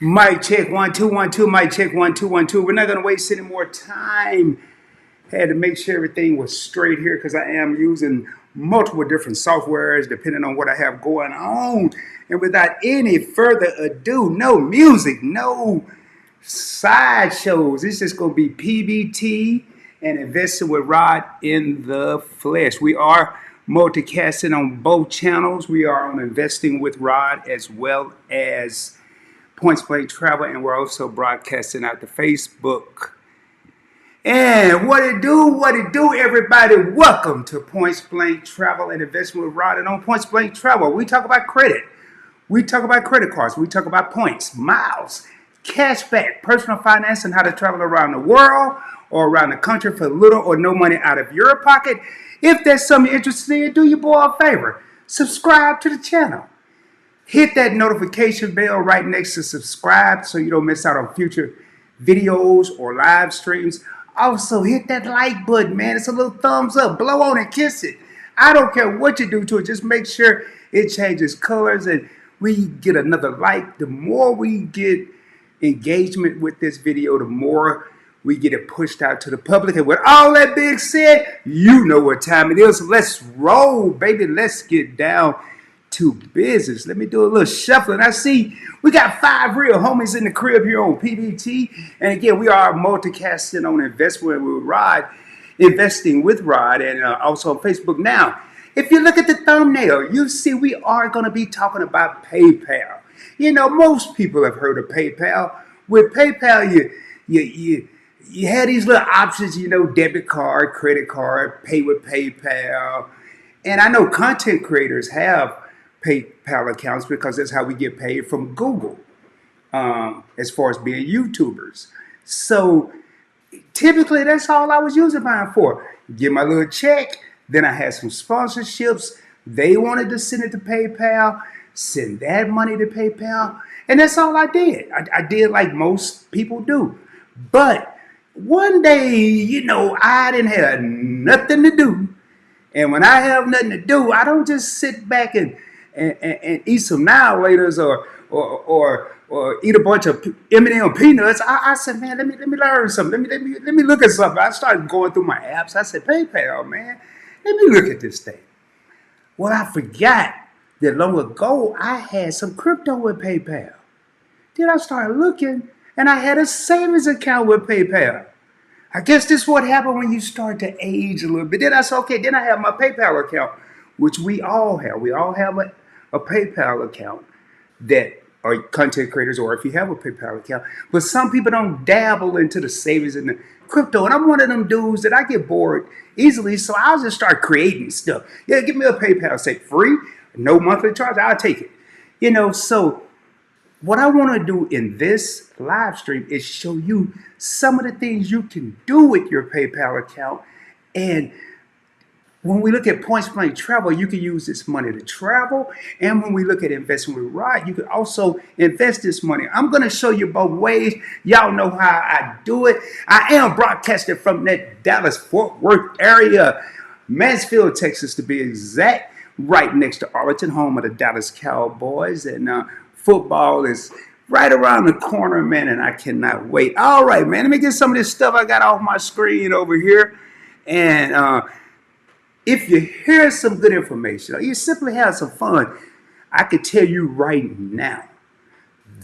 Mic check 1 2 1 2. Mic check 1 2 1 2. We're not gonna waste any more time. Had to make sure everything was straight here because I am using multiple different softwares depending on what I have going on. And without any further ado, no music, no sideshows. It's just gonna be PBT and investing with Rod in the flesh. We are multicasting on both channels. We are on investing with Rod as well as Points Blank Travel, and we're also broadcasting out to Facebook. And what it do, everybody? Welcome to Points Blank Travel and Investment with Rod. And on Points Blank Travel, we talk about credit. We talk about credit cards. We talk about points, miles, cashback, personal finance, and how to travel around the world or around the country for little or no money out of your pocket. If that's something you're interested in, do your boy a favor. Subscribe to the channel. Hit that notification bell right next to subscribe so you don't miss out on future videos or live streams. Also, hit that like button, man. It's a little thumbs up. Blow on it, kiss it. I don't care what you do to it. Just make sure it changes colors and we get another like. The more we get engagement with this video, the more we get it pushed out to the public. And with all that being said, you know what time it is. Let's roll, baby. Let's get down to business. Let me do a little shuffling. I see we got 5 real homies in the crib here on PBT. And again, we are multicasting on investment with Rod, investing with Rod, and also on Facebook. Now, if you look at the thumbnail, you see we are going to be talking about PayPal. You know, most people have heard of PayPal. With PayPal, you have these little options, you know, debit card, credit card, pay with PayPal. And I know content creators have PayPal accounts because that's how we get paid from Google as far as being YouTubers. So typically that's all I was using mine for. Get my little check. Then I had some sponsorships. They wanted to send it to PayPal, send that money to PayPal. And that's all I did. I did like most people do. But one day, you know, I didn't have nothing to do. And when I have nothing to do, I don't just sit back and eat some now laters or eat a bunch of M&M peanuts. I said, man, let me learn something. Let me look at something. I started going through my apps. I said, PayPal, man, let me look at this thing. Well, I forgot that long ago I had some crypto with PayPal. Then I started looking, and I had a savings account with PayPal. I guess this is what happened when you start to age a little bit. Then I said, okay, then I have my PayPal account, which we all have. We all have a PayPal account that are content creators, or if you have a PayPal account. But some people don't dabble into the savings and the crypto. And I'm one of them dudes that I get bored easily, so I'll just start creating stuff. Yeah, give me a PayPal, say free, no monthly charge, I'll take it. You know, so what I want to do in this live stream is show you some of the things you can do with your PayPal account. And when we look at Points Blank Travel, you can use this money to travel. And when we look at investing with Rod, you can also invest this money. I'm going to show you both ways. Y'all know how I do it. I am broadcasting from that Dallas-Fort Worth area, Mansfield, Texas, to be exact, right next to Arlington, home of the Dallas Cowboys. And football is right around the corner, man, and I cannot wait. All right, man, let me get some of this stuff I got off my screen over here. And if you hear some good information, or you simply have some fun, I can tell you right now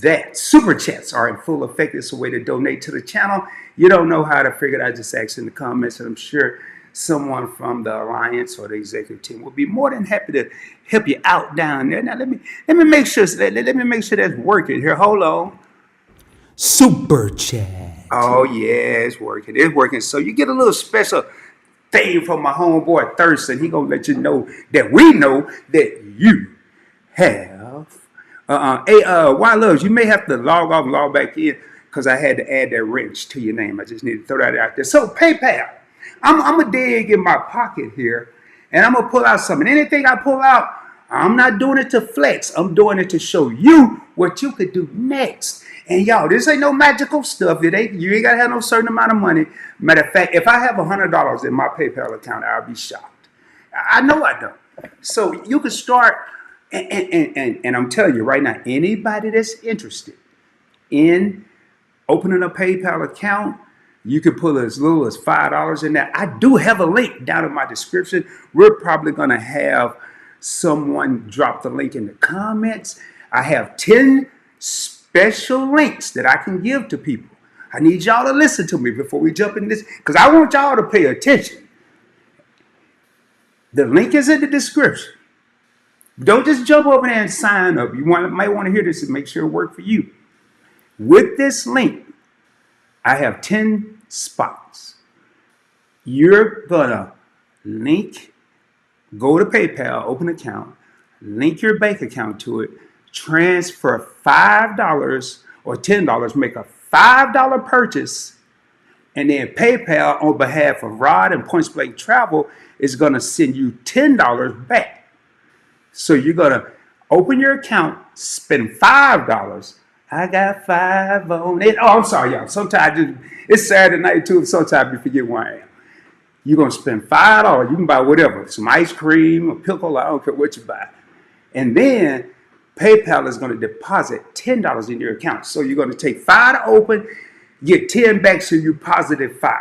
that super chats are in full effect. It's a way to donate to the channel. You don't know how to figure it out, just ask in the comments, and I'm sure someone from the alliance or the executive team will be more than happy to help you out down there. Now let me make sure that's working here. Hold on. Super chat. Oh yeah, it's working. It's working. So you get a little special thing from my homeboy Thurston. He gonna let you know that we know that you have. Hey, Loves, you may have to log off and log back in because I had to add that wrench to your name. I just need to throw that out there. So PayPal. I'm going to dig in my pocket here, and I'm going to pull out something. Anything I pull out, I'm not doing it to flex. I'm doing it to show you what you could do next. And y'all, this ain't no magical stuff. You ain't got to have no certain amount of money. Matter of fact, if I have $100 in my PayPal account, I'll be shocked. I know I don't. So you can start, and I'm telling you right now, anybody that's interested, in opening a PayPal account. You can put as little as $5 in there. I do have a link down in my description. We're probably going to have someone drop the link in the comments. I have 10 special links that I can give to people. I need y'all to listen to me before we jump in this, because I want y'all to pay attention. The link is in the description. Don't just jump over there and sign up. You might want to hear this and make sure it works for you. With this link, I have 10 spots. You're gonna go to PayPal, open an account, link your bank account to it, transfer $5 or $10, make a $5 purchase, and then PayPal, on behalf of Rod and Point Blank Travel, is gonna send you $10 back. So you're gonna open your account, spend $5. I got 5 on it. Oh, I'm sorry, y'all. Sometimes it's Saturday night too. Sometimes you forget where I am. You're going to spend $5. You can buy whatever, some ice cream, a pickle, I don't care what you buy. And then PayPal is going to deposit $10 in your account. So you're going to take 5 to open, get 10 back, so you positive 5.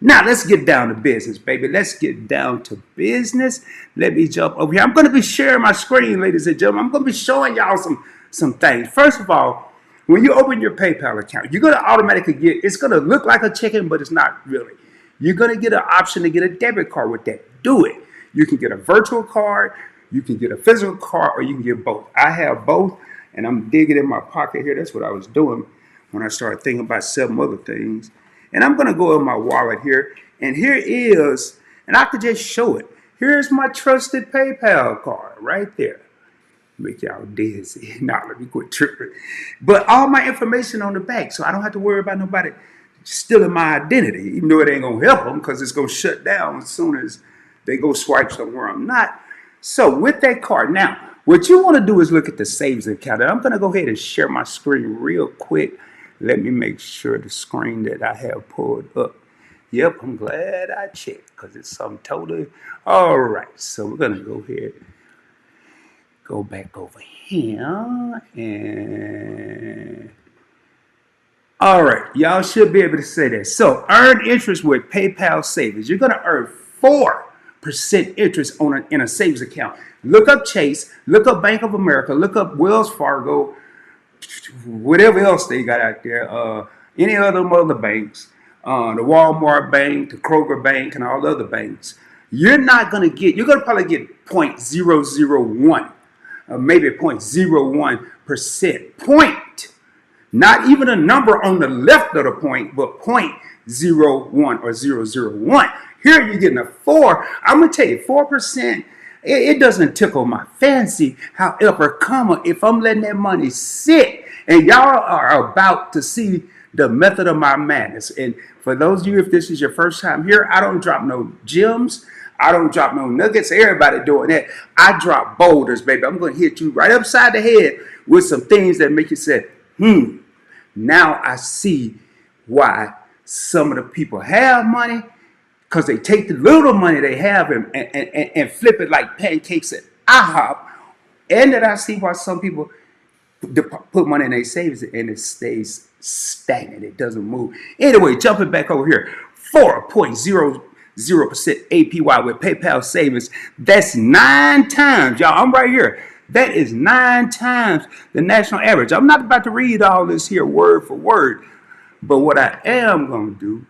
Now let's get down to business, baby. Let's get down to business. Let me jump over here. I'm going to be sharing my screen, ladies and gentlemen. I'm going to be showing y'all some things. First of all, when you open your PayPal account, you're going to automatically get, it's going to look like a checking, but it's not really. You're going to get an option to get a debit card with that. Do it. You can get a virtual card, you can get a physical card, or you can get both. I have both, and I'm digging in my pocket here. That's what I was doing when I started thinking about some other things. And I'm going to go in my wallet here, and here is, and I could just show it. Here's my trusted PayPal card right there. Make y'all dizzy. Now let me quit tripping. But all my information on the back, so I don't have to worry about nobody stealing my identity, even though it ain't gonna help them because it's gonna shut down as soon as they go swipe somewhere I'm not. So with that card, now what you want to do is look at the savings account. And I'm gonna go ahead and share my screen real quick. Let me make sure the screen that I have pulled up. Yep, I'm glad I checked because it's something totally all right. So we're gonna go ahead. Go back over here and all right, y'all should be able to say that. So earn interest with PayPal savings. You're gonna earn 4% interest in a savings account. Look up Chase, look up Bank of America, look up Wells Fargo, whatever else they got out there, any other banks, the Walmart Bank, the Kroger Bank, and all the other banks. You're gonna probably get 0.001. Maybe 0.01%. Point. Not even a number on the left of the point, but 0.01 or 001. Here you're getting a 4. I'm going to tell you, 4%, it doesn't tickle my fancy. However, if I'm letting that money sit, and y'all are about to see the method of my madness. And for those of you, if this is your first time here, I don't drop no gems. I don't drop no nuggets. Everybody doing that. I drop boulders, baby. I'm going to hit you right upside the head with some things that make you say, now I see why some of the people have money, because they take the little money they have and flip it like pancakes at IHOP. And that I see why some people put money in their savings and it stays stagnant. It doesn't move. Anyway, jumping back over here, 4.00% APY with PayPal savings. That's 9 times, y'all. I'm right here. That is 9 times the national average. I'm not about to read all this here word for word, but what I am going to do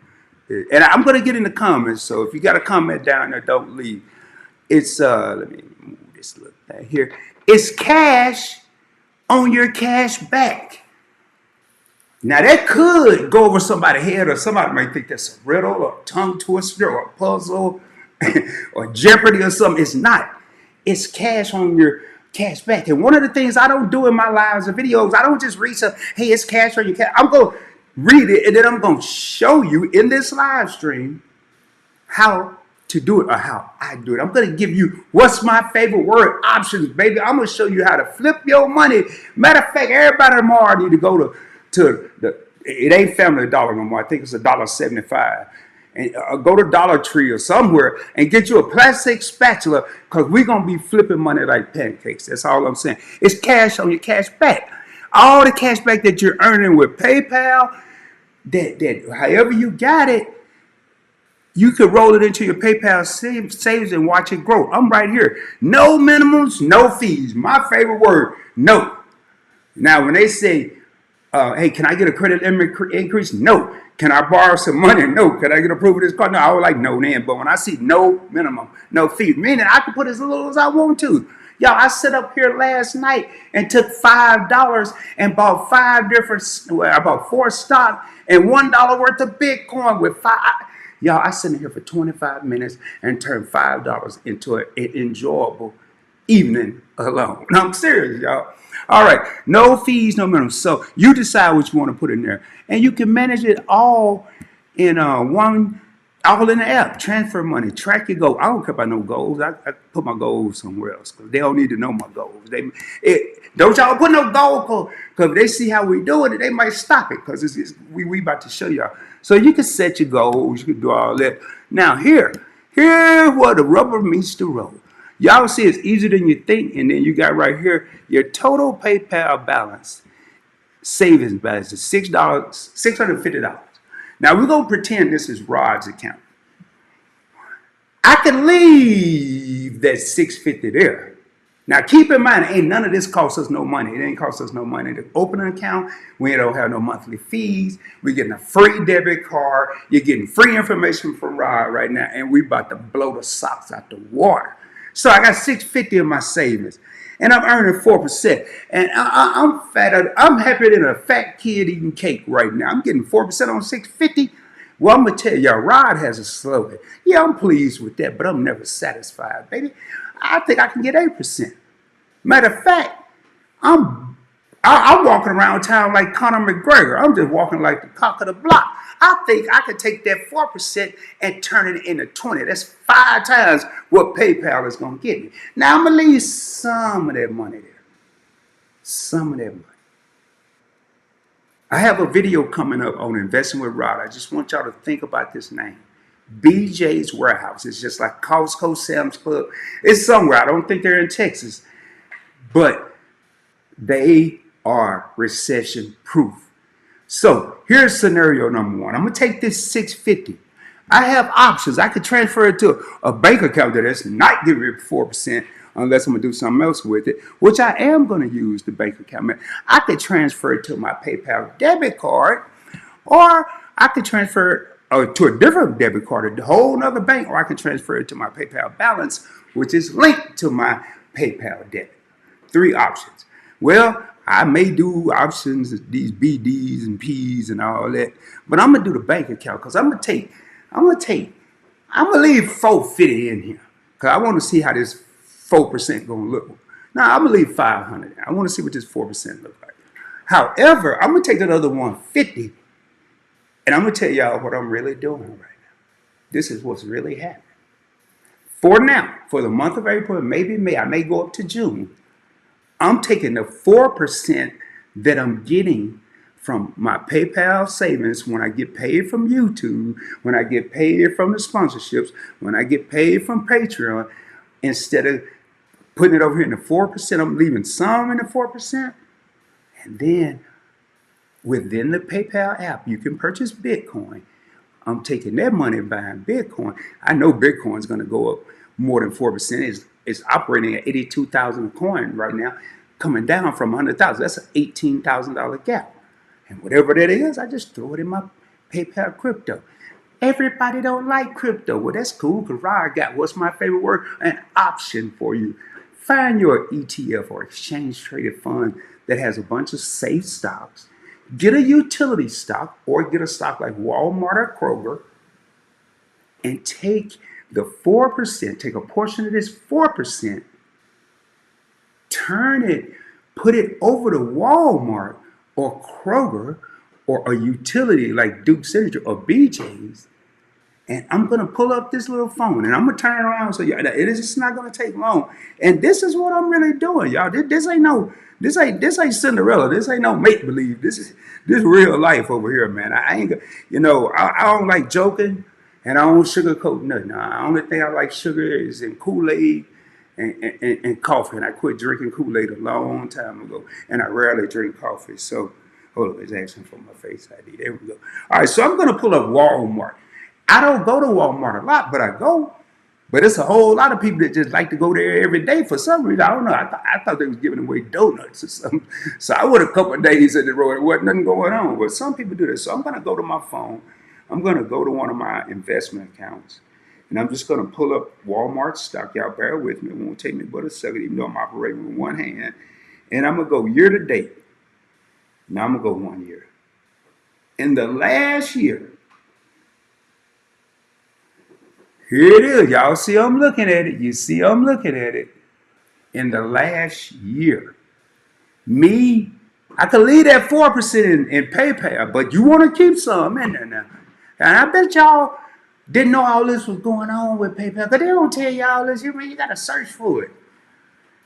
is, and I'm going to get in the comments, so if you got a comment down there, don't leave. It's, let me move this little thing here. It's cash on your cash back. Now that could go over somebody's head, or somebody might think that's a riddle or a tongue twister or a puzzle or Jeopardy or something. It's not. It's cash on your cash back. And one of the things I don't do in my lives and videos, I don't just read something, hey, it's cash on your cash. I'm going to read it, and then I'm going to show you in this live stream how to do it or how I do it. I'm going to give you what's my favorite word options, baby. I'm going to show you how to flip your money. Matter of fact, everybody tomorrow need to go to the, it ain't Family Dollar no more. I think it's $1.75. And go to Dollar Tree or somewhere and get you a plastic spatula, because we're going to be flipping money like pancakes. That's all I'm saying. It's cash on your cash back. all the cash back that you're earning with PayPal, that however you got it, you could roll it into your PayPal saves and watch it grow. I'm right here. No minimums, no fees. My favorite word, no. Now, when they say, hey, can I get a credit limit increase? No. Can I borrow some money? No. Can I get approved of this card? No, I would like no then. But when I see no minimum, no fee, meaning I can put as little as I want to. Y'all, I set up here last night and took $5 and bought I bought 4 stock and $1 worth of Bitcoin with 5. Y'all, I sat in here for 25 minutes and turned $5 into an enjoyable evening alone. No, I'm serious, y'all. All right, no fees, no minimum. So you decide what you want to put in there, and you can manage it all in all in the app. Transfer money, track your goals. I don't care about no goals. I put my goals somewhere else because they don't need to know my goals. Don't y'all put no goal because if they see how we doing it, they might stop it because we about to show y'all. So you can set your goals, you can do all that. Now here where the rubber meets the road. Y'all see it's easier than you think, and then you got right here your total PayPal balance, savings balance is $650. Now we're gonna pretend this is Rod's account. I can leave that $650 there. Now keep in mind, ain't none of this costs us no money. It ain't cost us no money to open an account. We don't have no monthly fees. We're getting a free debit card. You're getting free information from Rod right now, and we about to blow the socks out the water. So I got $650 in my savings, and I'm earning 4%. And I'm fat. I'm happier than a fat kid eating cake right now. I'm getting 4% on $650. Well, I'm gonna tell y'all, Rod has a slogan. Yeah, I'm pleased with that, but I'm never satisfied, baby. I think I can get 8%. Matter of fact, I'm walking around town like Conor McGregor. I'm just walking like the cock of the block. I think I could take that 4% and turn it into 20. That's 5 times what PayPal is going to get me. Now, I'm going to leave some of that money there. Some of that money. I have a video coming up on investing with Rod. I just want y'all to think about this name. BJ's Warehouse. It's just like Costco, Sam's Club. It's somewhere. I don't think they're in Texas. But they are recession proof. So here's scenario number 1. I'm going to take this $650. I have options. I could transfer it to a bank account that's not giving me 4% unless I'm going to do something else with it, which I am going to use the bank account. I could transfer it to my PayPal debit card, or I could transfer it to a different debit card, a whole other bank, or I can transfer it to my PayPal balance, which is linked to my PayPal debit. 3 options. Well, I may do options, these BDs and Ps and all that, but I'm gonna do the bank account because I'm gonna leave $450 in here because I want to see how this 4% gonna look. Now I'm gonna leave $500. I want to see what this 4% look like. However, I'm gonna take that other $150, and I'm gonna tell y'all what I'm really doing right now. This is what's really happening. For now, for the month of April, maybe May, I may go up to June. I'm taking the 4% that I'm getting from my PayPal savings when I get paid from YouTube, when I get paid from the sponsorships, when I get paid from Patreon, instead of putting it over here in the 4%, I'm leaving some in the 4%. And then within the PayPal app, you can purchase Bitcoin. I'm taking that money and buying Bitcoin. I know Bitcoin's going to go up more than 4%. It's operating at 82,000 a coin right now, coming down from 100,000. That's an $18,000 gap. And whatever that is, I just throw it in my PayPal crypto. Everybody don't like crypto. Well, that's cool because Rod got, what's my favorite word? An option for you. Find your ETF or exchange traded fund that has a bunch of safe stocks. Get a utility stock or get a stock like Walmart or Kroger and take the 4%, take a portion of this 4%, turn it, put it over to Walmart or Kroger or a utility like Duke's Energy or BJ's, and I'm going to pull up this little phone and I'm going to turn it around so it's not going to take long. And this is what I'm really doing, y'all. This ain't Cinderella. This ain't no make-believe. This real life over here, man. I don't like joking. And I don't sugarcoat nothing. The only thing I like sugar is in Kool-Aid and coffee. And I quit drinking Kool-Aid a long time ago. And I rarely drink coffee. So, hold on, it's asking for my face ID. There we go. All right, so I'm going to pull up Walmart. I don't go to Walmart a lot, but I go. But it's a whole lot of people that just like to go there every day for some reason. I don't know. I thought they was giving away donuts or something. So I went a couple of days in the road. There wasn't nothing going on. But some people do this. So I'm going to go to my phone. I'm going to go to one of my investment accounts. And I'm just going to pull up Walmart stock. Y'all bear with me. It won't take me but a second, even though I'm operating with one hand. And I'm going to go year to date. Now I'm going to go 1 year. In the last year, here it is. Y'all see I'm looking at it. You see I'm looking at it. In the last year, I could leave that 4% in PayPal, but you want to keep some in there now. And I bet y'all didn't know all this was going on with PayPal, because they don't tell y'all this. You got to search for it.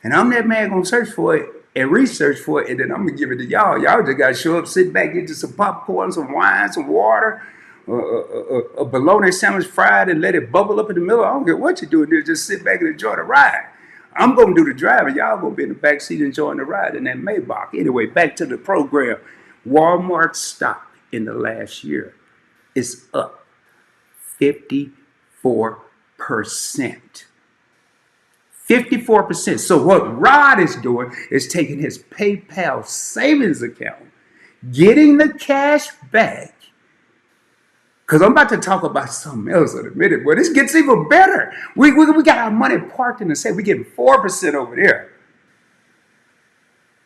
And I'm that man going to search for it and research for it, and then I'm going to give it to y'all. Y'all just got to show up, sit back, get you some popcorn, some wine, some water, a bologna sandwich fried and let it bubble up in the middle. I don't care what you're doing there. Just sit back and enjoy the ride. I'm going to do the driving. Y'all going to be in the back seat enjoying the ride in that Maybach. Anyway, back to the program. Walmart stock in the last year is up 54%. 54%. So what Rod is doing is taking his PayPal savings account, getting the cash back, because I'm about to talk about something else in a minute, but this gets even better. We got our money parked in the safe. We're getting 4% over there.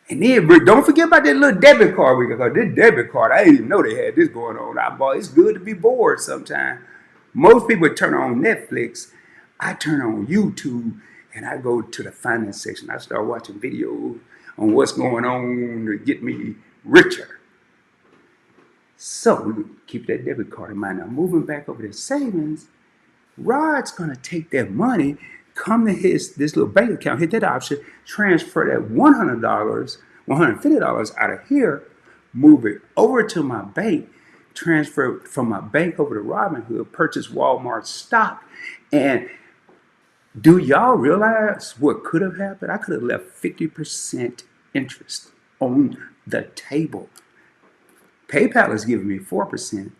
And then don't forget about that little debit card we got. This debit card, I didn't even know they had this going on. It's good to be bored sometimes. Most people turn on Netflix. I turn on YouTube and I go to the finance section. I start watching videos on what's going on to get me richer. So we keep that debit card in mind. Now moving back over to savings, Rod's gonna take that money, come to this little bank account, hit that option, transfer that $100, $150 out of here, move it over to my bank, transfer it from my bank over to Robinhood, purchase Walmart stock. And do y'all realize what could have happened? I could have left 50% interest on the table. PayPal is giving me 4%,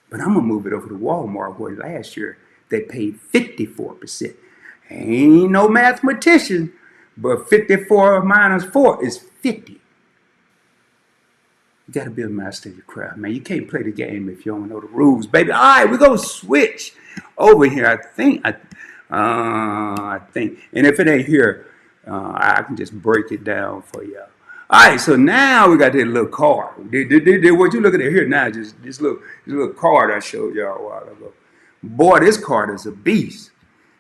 but I'm going to move it over to Walmart, where last year they paid 54%. Ain't no mathematician, but 54 minus 4 is 50. You got to be a master of your craft, man. You can't play the game if you don't know the rules, baby. All right, we're going to switch over here. I think, and if it ain't here, I can just break it down for y'all. All right, so now we got that little card. What you looking at here now, just this little card I showed y'all a while ago. Boy, this card is a beast.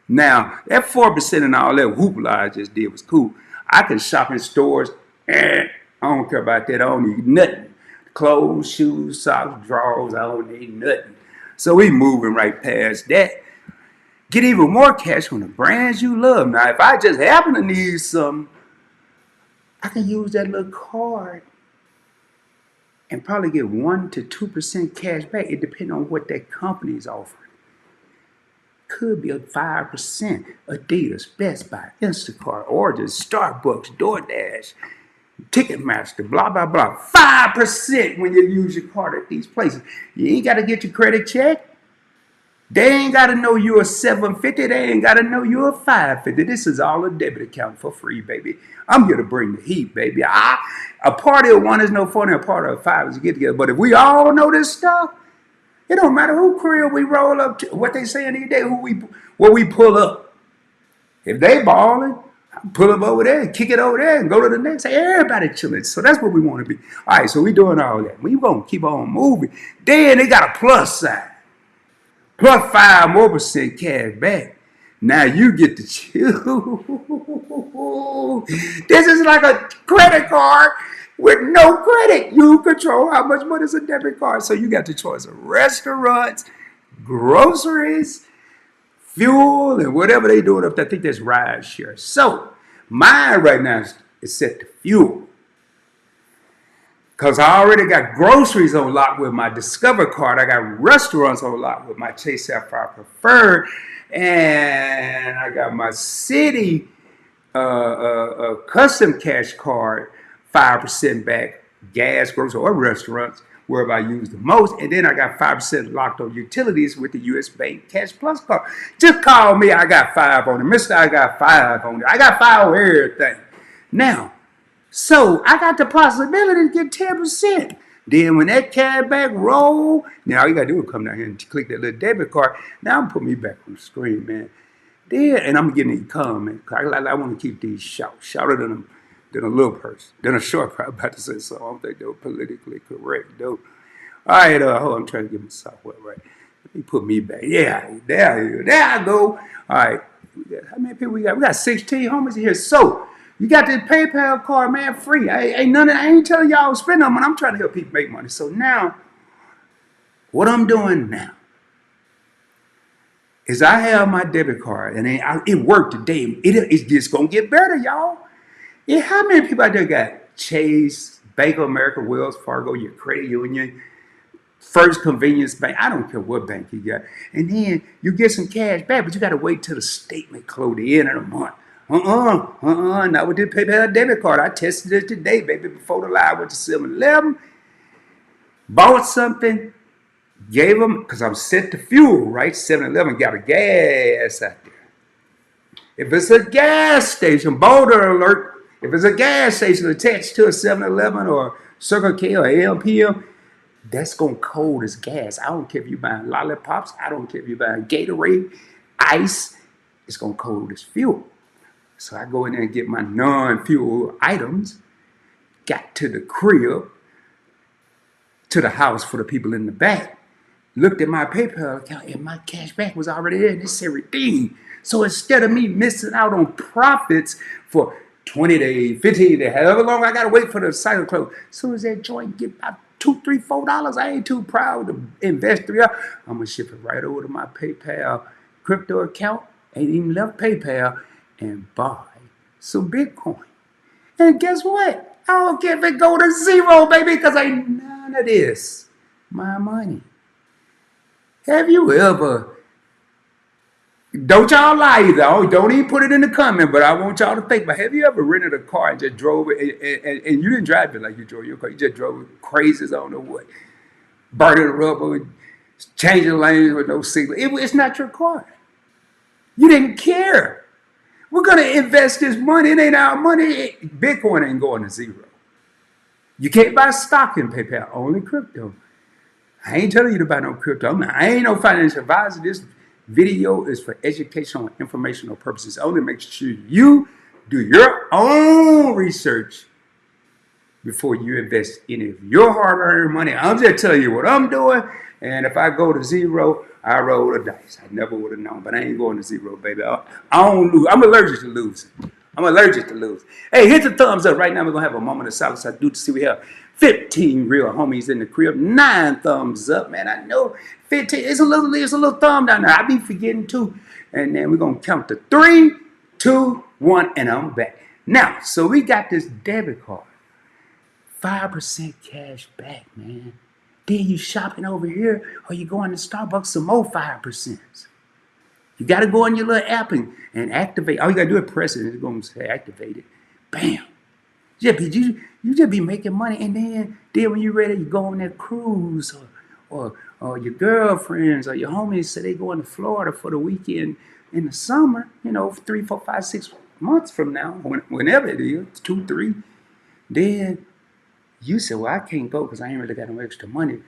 Now, that 4% and all that hoopla I just did was cool. I can shop in stores, and I don't care about that. I don't need nothing. Clothes, shoes, socks, drawers, I don't need nothing. So we moving right past that. Get even more cash on the brands you love. Now, if I just happen to need something, I can use that little card and probably get 1 to 2% cash back. It depends on what that company is offering. Could be a 5%. Adidas, Best Buy, Instacart, Origins, Starbucks, DoorDash, Ticketmaster, blah, blah, blah. 5% when you use your card at these places. You ain't got to get your credit checked. They ain't got to know you're a 750. They ain't got to know you're a 550. This is all a debit account for free, baby. I'm here to bring the heat, baby. A party of one is no fun, and a party of five is a get together. But if we all know this stuff, it don't matter who crib we roll up to, what they saying these days, where we pull up. If they balling, pull up over there and kick it over there and go to the next. Everybody chilling. So that's what we want to be. All right, so we doing all that. We going to keep on moving. Then they got a plus sign. Plus 5% more cash back. Now you get to choose. This is like a credit card with no credit. You control how much money is a debit card. So you got the choice of restaurants, groceries, fuel, and whatever they doing up there. I think that's ride share. So mine right now is set to fuel. Because I already got groceries on lock with my Discover card. I got restaurants on lock with my Chase Sapphire Preferred. And I got my city custom cash card, 5% back, gas, grocery, or restaurants, wherever I use the most. And then I got 5% locked on utilities with the US Bank Cash Plus card. Just call me. I got 5 on it. Mister, I got 5 on it. I got 5 on everything. Now, so I got the possibility to get 10%. Then when that cashback roll, now all you gotta do is come down here and click that little debit card. Now I'm putting me back on the screen, man. Then, and I'm getting these comment. I want to keep these shorter than a little person, than a short person. I'm about to say so. I don't think they were politically correct, though. All right, hold on, I'm trying to get my software right. Let me put me back. Yeah, there I go. All right, how many people we got? We got 16 homies here. So you got this PayPal card, man, free. I ain't telling y'all to spend no money. I'm trying to help people make money. So now, what I'm doing now is I have my debit card, and it worked today. It's just gonna get better, y'all. Yeah, how many people out there got Chase, Bank of America, Wells Fargo, your credit union, First Convenience Bank? I don't care what bank you got. And then you get some cash back, but you got to wait till the statement close the end of the month. Not with the PayPal debit card. I tested it today, baby, before the live. Went to 7-Eleven, bought something, gave them, because I'm set to fuel, right? 7-Eleven got a gas out there. If it's a gas station, boulder alert, if it's a gas station attached to a 7-Eleven or Circle K or AMPM, that's going to code as gas. I don't care if you're buying lollipops. I don't care if you're buying Gatorade, ice. It's going to code as fuel. So I go in there and get my non-fuel items, got to the crib, to the house for the people in the back, looked at my PayPal account, and my cash back was already there, and it said redeem. So instead of me missing out on profits for 20 days, 15 days, however long I got to wait for the cycle to close, as soon as that joint get about $2, $3, $4, I ain't too proud to invest $3. I'm going to ship it right over to my PayPal crypto account, ain't even left PayPal, and buy some Bitcoin. And guess what? I don't care if it go to zero, baby, because ain't none of this my money. Have you ever, don't y'all lie either, don't even put it in the comment, but I want y'all to think about, have you ever rented a car and just drove it, and you didn't drive it like you drove your car, you just drove it crazy, I don't know what, burning the rubber, changing lanes with no signal. It's not your car. You didn't care. We're going to invest this money. It ain't our money. Bitcoin ain't going to zero. You can't buy stock in PayPal, only crypto. I ain't telling you to buy no crypto. I ain't no financial advisor. This video is for educational and informational purposes. Only make sure you do your own research before you invest any of your hard-earned money. I'm just telling you what I'm doing. And if I go to zero, I roll the dice. I never would have known, but I ain't going to zero, baby. I don't lose. I'm allergic to losing. I'm allergic to losing. Hey, hit the thumbs up right now. We're going to have a moment of silence. I do to see we have 15 real homies in the crib. 9 thumbs up, man. I know 15. It's a little thumb down there. I be forgetting too. And then we're going to count to 3, 2, 1, and I'm back. Now, so we got this debit card. 5% cash back, man. Then you shopping over here, or you going to Starbucks, some more 5%. You got to go on your little app and activate. All you got to do is press it, and it's going to say activate it. Bam. You just be making money, and then when you're ready, you go on that cruise, or your girlfriends or your homies say they going to Florida for the weekend in the summer, 3, 4, 5, 6 months from now, whenever it is, 2, 3, then you say, well, I can't go because I ain't really got no extra money.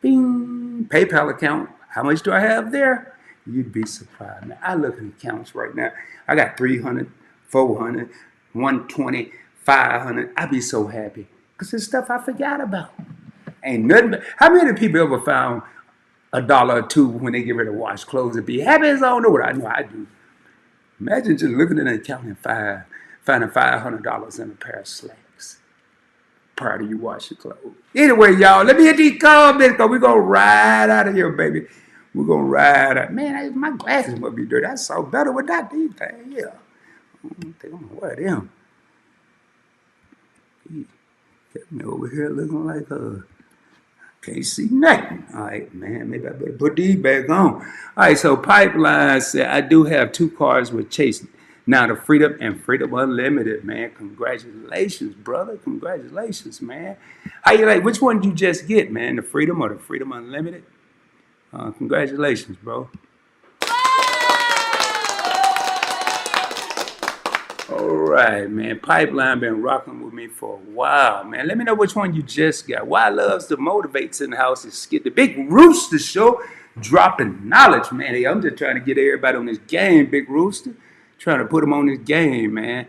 Bing, PayPal account. How much do I have there? You'd be surprised. Now, I look at accounts right now. I got 300, 400, 120, 500. I be so happy because it's stuff I forgot about. Ain't nothing but, how many people ever found $1 or $2 when they get ready to wash clothes and be happy as I don't know what I know I do. Imagine just looking at an account and finding $500 in a pair of slacks prior to you wash your clothes. Anyway, y'all, let me hit these comments because we're going to ride out of here, baby. We're going to ride out. Man, my glasses must be dirty. I saw better without these things. Yeah. I don't think I'm going to wear them. Got me over here looking like a can't see nothing. All right, man, maybe I better put these back on. All right, so Pipeline said, I do have two cars with Chase. Now the Freedom and Freedom Unlimited, man. Congratulations, brother. Congratulations, man. How you like? Which one did you just get, man? The Freedom or the Freedom Unlimited? Congratulations, bro. All right, man. Pipeline been rocking with me for a while, man. Let me know which one you just got. Why loves the motivates in the house is get the Big Rooster Show, dropping knowledge, man. Hey, I'm just trying to get everybody on this game, Big Rooster. Trying to put them on this game, man.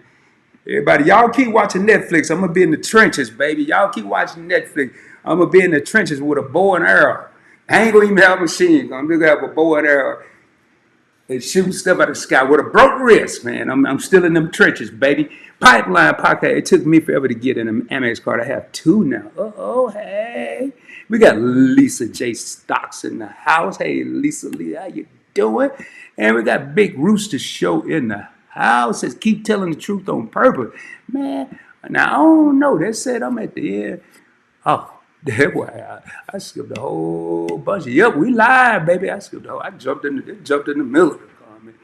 Everybody, y'all keep watching Netflix. I'm gonna be in the trenches, baby. Y'all keep watching Netflix. I'm gonna be in the trenches with a bow and arrow. I ain't gonna even have a machine gun. I'm gonna have a bow and arrow and shooting stuff out of the sky with a broke wrist, man. I'm still in them trenches, baby. Pipeline podcast. It took me forever to get in an Amex card. I have two now. Oh, hey. We got Lisa J. Stocks in the house. Hey, Lisa Lee, how you doing? And we got Big Rooster Show in the house. Says keep telling the truth on purpose. Man, now I don't know. They said I'm at the end. Oh, that's why I skipped a whole bunch of. Yep, we live, baby. I skipped the whole. I jumped in the middle of the comment.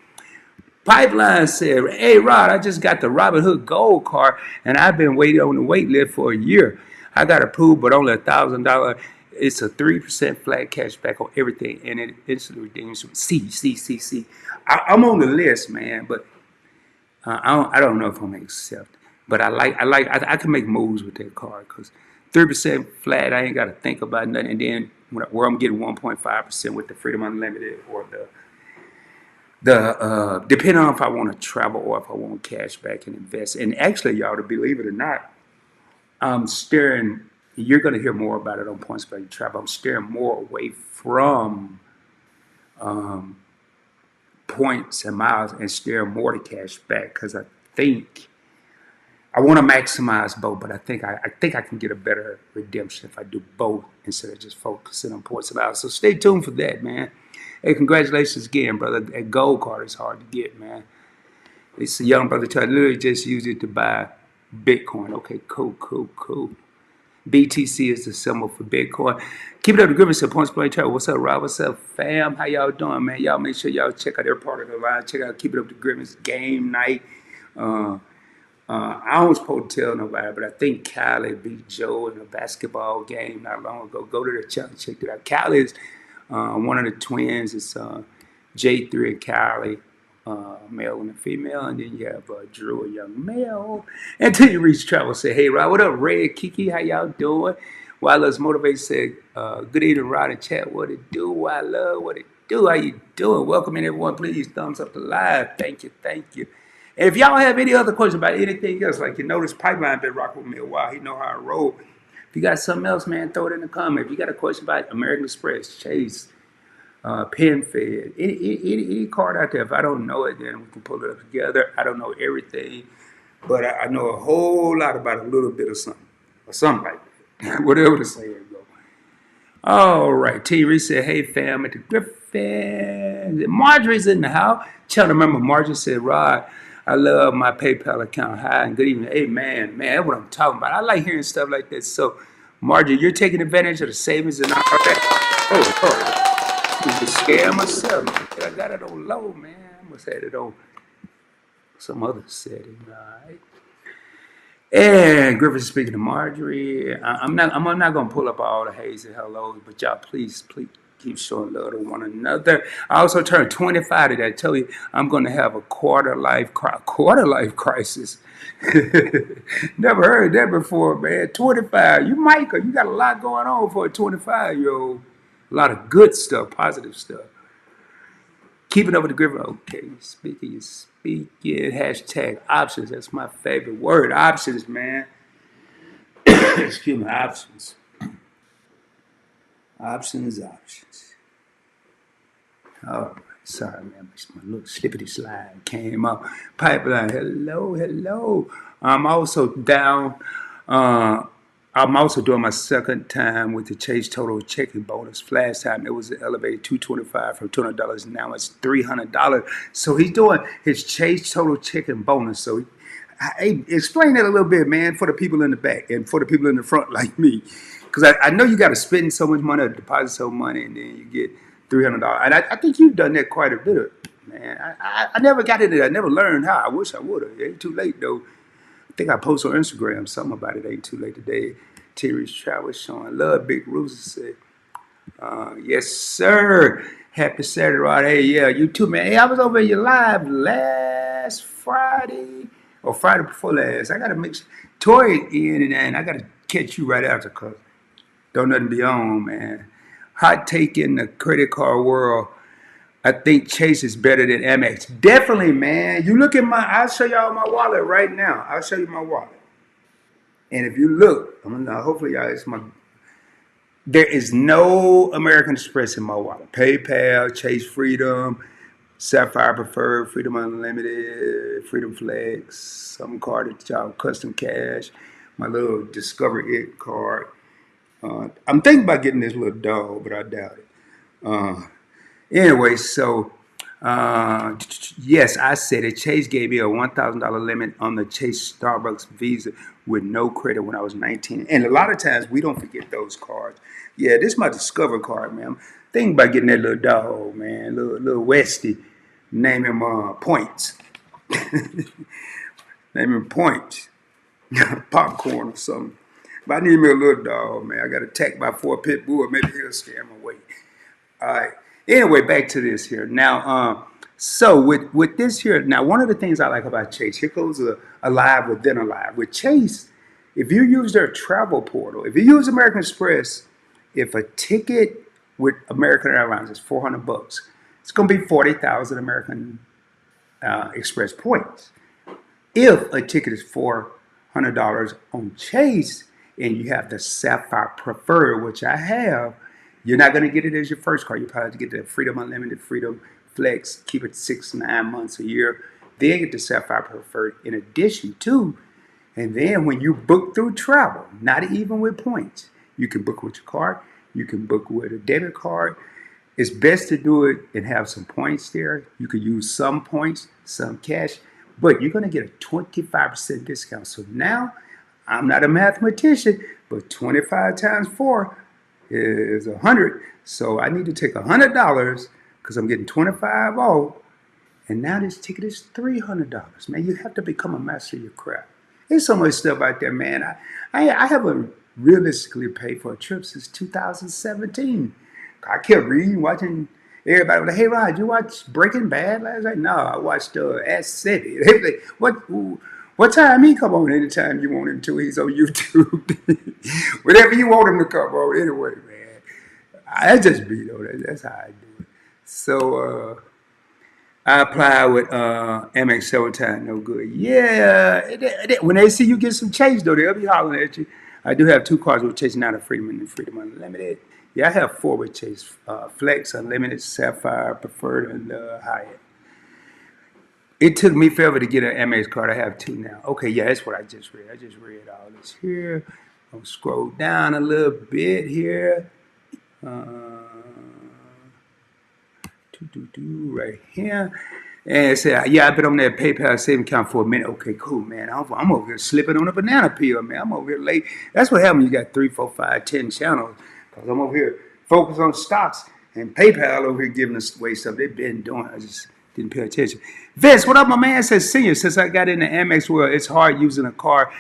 Pipeline said, "Hey Rod, I just got the Robin Hood Gold card, and I've been waiting on the wait list for a year. I got approved, but only $1,000. It's a 3% flat cash back on everything, and it instantly redeems from C. I'm on the list, man, but I don't know if I'm gonna accept. But I can make moves with that card because 3% flat, I ain't got to think about nothing. And then where I'm getting 1.5% with the Freedom Unlimited or the depending on if I want to travel or if I want cash back and invest. And actually, y'all, to believe it or not, I'm steering. You're going to hear more about it on Points by Travel. I'm steering more away from points and miles and steering more to cash back because I think I want to maximize both, but I think I can get a better redemption if I do both instead of just focusing on points and miles. So stay tuned for that, man. Hey, congratulations again, brother. That gold card is hard to get, man. It's a young brother trying to literally just use it to buy Bitcoin. Okay, cool. BTC is the symbol for Bitcoin. Keep it up, the Grimace at Points Play Travel. What's up, Rob? What's up, fam? How y'all doing, man? Y'all make sure y'all check out their part of the line. Check out Keep It Up, the Grimace game night. I don't supposed to tell nobody, but I think Kylie beat Joe in a basketball game not long ago. Go to the channel, check it out. Kylie is one of the twins. It's J3 and Kylie, male and a female, and then you have Drew, a young male. Until you reach travel, say, hey, Rod, what up, Red, Kiki, how y'all doing? Wireless Motivate said, good evening, Rod and chat. What it do? Why love? What it do? How you doing? Welcome in, everyone. Please thumbs up the live. Thank you. And if y'all have any other questions about anything else, like you notice Pipeline been rocking with me a while. He know how I roll. If you got something else, man, throw it in the comment. If you got a question about American Express, Chase, PenFed, any card out there, if I don't know it, then we can pull it up together. I don't know everything, but I know a whole lot about a little bit of something, or something like that. Whatever the saying go. All right, T. Reese said, hey, fam, at the Griffin. Marjorie's in the house. Trying to remember, Marjorie said, Rod, I love my PayPal account. Hi, and good evening. Hey, man, that's what I'm talking about. I like hearing stuff like this. So, Marjorie, you're taking advantage of the savings and all that. Oh, I'm just scared myself. I got it on low, man. I must have it on some other setting, all right? And Griffin speaking to Marjorie. I'm not gonna pull up all the haze and hellos, but y'all please keep showing love to one another. I also turned 25 today. I tell you, I'm gonna have a quarter life crisis. Never heard that before, man. 25. You Micah, you got a lot going on for a 25-year-old. A lot of good stuff, positive stuff. Keep it up with the Griffin. Okay, you speaking. Hashtag options. That's my favorite word. Options, man. Excuse me, options. Options. Oh, sorry, man. My little slippity slide came up. Pipeline. Hello. I'm also down. I'm also doing my second time with the Chase Total checking bonus. Last time it was elevated $225 from $200. Now it's $300. So he's doing his Chase Total checking bonus. So Hey, explain that a little bit, man, for the people in the back and for the people in the front like me. Because I know you got to spend so much money or deposit so much money and then you get $300. And I think you've done that quite a bit of, man. I never got into that. I never learned how. I wish I would have. It ain't too late, though. I think I posted on Instagram something about it. Ain't too late today. Terry's Travel showing love. Big Rooster said, yes, sir. Happy Saturday, Rod. Hey, yeah, you too, man. Hey, I was over in your live last Friday or Friday before last. I got to mix Tori in and I got to catch you right after because don't nothing be on, man. Hot take in the credit card world. I think Chase is better than Amex. Definitely, man. You look at I'll show y'all my wallet right now. I'll show you my wallet. And if you look, hopefully y'all, there is no American Express in my wallet. PayPal, Chase Freedom, Sapphire Preferred, Freedom Unlimited, Freedom Flex, some card at y'all, Custom Cash, my little Discover It card. I'm thinking about getting this little dog, but I doubt it. Anyway, so yes, I said it. Chase gave me a $1,000 limit on the Chase Starbucks Visa with no credit when I was 19. And a lot of times we don't forget those cards. Yeah, this is my Discover card, man. I'm thinking about getting that little dog, man, little Westy. Name him Points. Name him Points. Popcorn or something. But I need me a little dog, man. I got attacked by 4 pit bulls. Maybe he'll scare him away. All right. Anyway, back to this here. Now, so with this here, now one of the things I like about Chase, here goes a live within a live. With Chase, if you use their travel portal, if you use American Express, if a ticket with American Airlines is $400, it's going to be 40,000 American Express points. If a ticket is $400 on Chase and you have the Sapphire Preferred, which I have, you're not going to get it as your first card. You probably have to get the Freedom Unlimited, Freedom Flex, keep it 6-9 months a year. Then get the Sapphire Preferred in addition to. And then when you book through travel, not even with points, you can book with your card. You can book with a debit card. It's best to do it and have some points there. You could use some points, some cash, but you're going to get a 25% discount. So now, I'm not a mathematician, but 25 times 4 is 100. So I need to take $100 because I'm getting 25 off. And now this ticket is $300. Man, you have to become a master of your craft. There's so much stuff out there, man. I haven't realistically paid for a trip since 2017. I kept reading, watching. Everybody was like, hey, Rod, you watch Breaking Bad last night? No, I watched Ass City. They was like, what time he come on? Anytime you want him to. He's on YouTube. Whatever you want him to come on. Anyway, man. That's just me, though. That's how I do it. So, I apply with Amex several times, no good. Yeah, when they see you get some Chase, though, they'll be hollering at you. I do have 2 cards with Chase, not a Freedom and Freedom Unlimited. Yeah, I have 4 with Chase, Flex, Unlimited, Sapphire, Preferred, and Hyatt. It took me forever to get an Amex card. I have 2 now. Okay, yeah, that's what I just read. I just read all this here. I'll scroll down a little bit here. Right here. And it said, yeah, I've been on that PayPal savings account for a minute. Okay, cool, man. I'm over here slipping on a banana peel, man. I'm over here late. That's what happens when you got 3, 4, 5, 10 channels. Because I'm over here focused on stocks and PayPal over here giving us away stuff they've been doing. I just didn't pay attention. Vince, what up, my man? Says, senior, since I got in the Amex world, it's hard using a car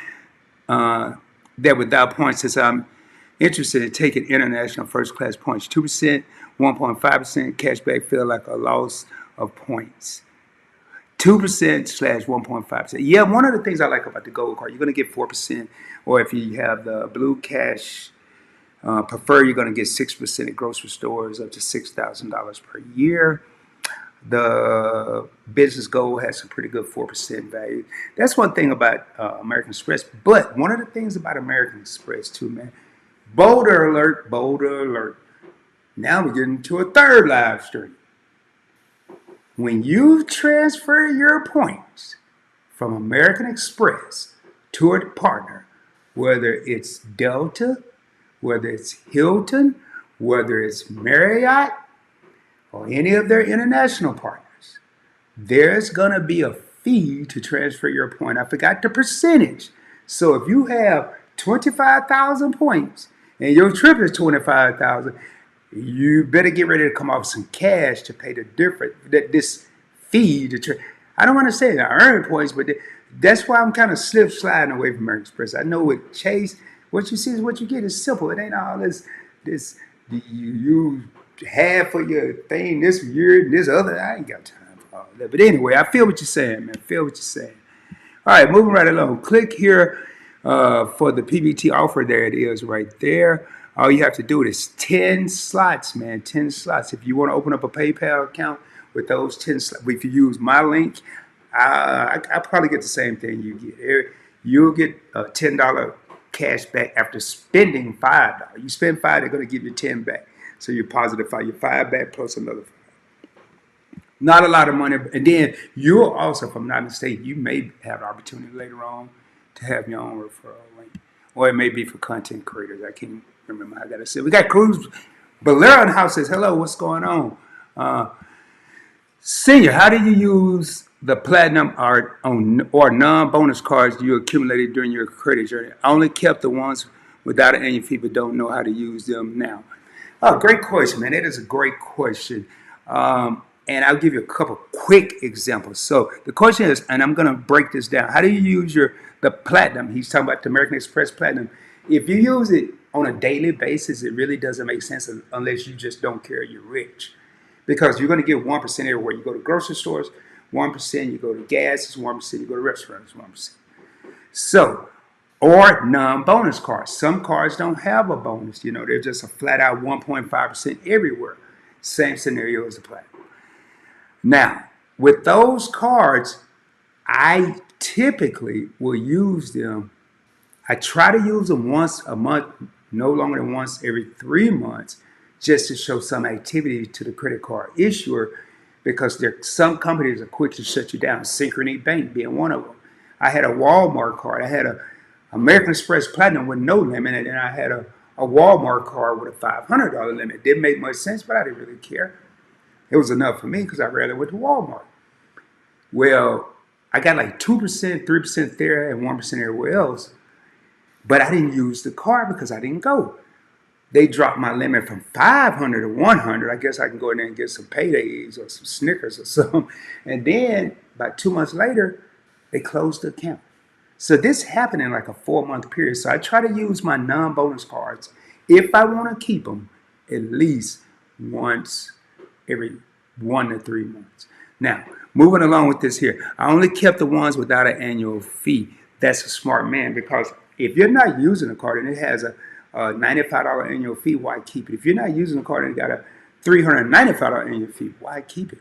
that without points since I'm interested in taking international first class points. 2%, 1.5% cashback feel like a loss of points. 2%/1.5%. Yeah, one of the things I like about the gold card, you're going to get 4%, or if you have the blue cash prefer, you're going to get 6% at grocery stores, up to $6,000 per year. The business gold has some pretty good 4% value. That's one thing about American Express. But one of the things about American Express too, man, boulder alert, boulder alert. Now we're getting to a third live stream. When you transfer your points from American Express to a partner, whether it's Delta, whether it's Hilton, whether it's Marriott, or any of their international partners, there's going to be a fee to transfer your point. I forgot the percentage. So if you have 25,000 points and your trip is 25,000, you better get ready to come off some cash to pay the difference. This fee to I don't want to say I earn points, but that's why I'm kind of sliding away from American Express. I know with Chase, what you see is what you get. It's simple. It ain't all this you have for your thing this year and this other. I ain't got time for all that. But anyway, I feel what you're saying, man. I feel what you're saying. All right, moving right along. Click here for the PBT offer. There it is right there. All you have to do is 10 slots, man. 10 slots. If you want to open up a PayPal account with those 10 slots, if you use my link, I probably get the same thing you get. You'll get a $10 cash back after spending $5. You spend $5, they're going to give you 10 back. So you're positive 5. You're 5 back plus another 5. Not a lot of money. And then you'll also, if I'm not mistaken, you may have the opportunity later on to have your own referral link. Or it may be for content creators. I can't remember how I got to say. We got Cruz Valera in the house says, hello, what's going on? Senior, how do you use the platinum or non-bonus cards you accumulated during your credit journey? I only kept the ones without an annual fee, but don't know how to use them now. Oh, great question, man. That is a great question. And I'll give you a couple quick examples. So the question is, and I'm going to break this down. How do you use the platinum? He's talking about the American Express Platinum. If you use it on a daily basis, it really doesn't make sense unless you just don't care you're rich. Because you're going to get 1% everywhere. You go to grocery stores, 1%. You go to gas, it's 1%. You go to restaurants, 1%. So, or non-bonus cards. Some cards don't have a bonus. You know, they're just a flat out 1.5% everywhere. Same scenario as the platinum. Now, with those cards, I typically will use them. I try to use them once a month, no longer than once every 3 months, just to show some activity to the credit card issuer, because some companies are quick to shut you down. Synchrony Bank being one of them. I had a Walmart card. I had a American Express Platinum with no limit, and then I had a Walmart card with a $500 limit. Didn't make much sense, but I didn't really care. It was enough for me because I rarely went to Walmart. Well, I got like 2%, 3% there, and 1% everywhere else. But I didn't use the card because I didn't go. They dropped my limit from 500 to 100. I guess I can go in there and get some paydays or some Snickers or something. And then about 2 months later, they closed the account. So this happened in like a 4-month period. So I try to use my non-bonus cards, if I want to keep them, at least once every 1 to 3 months. Now, moving along with this here, I only kept the ones without an annual fee. That's a smart man, because if you're not using a card and it has a $95 annual fee, why keep it? If you're not using a card and it got a $395 annual fee, why keep it?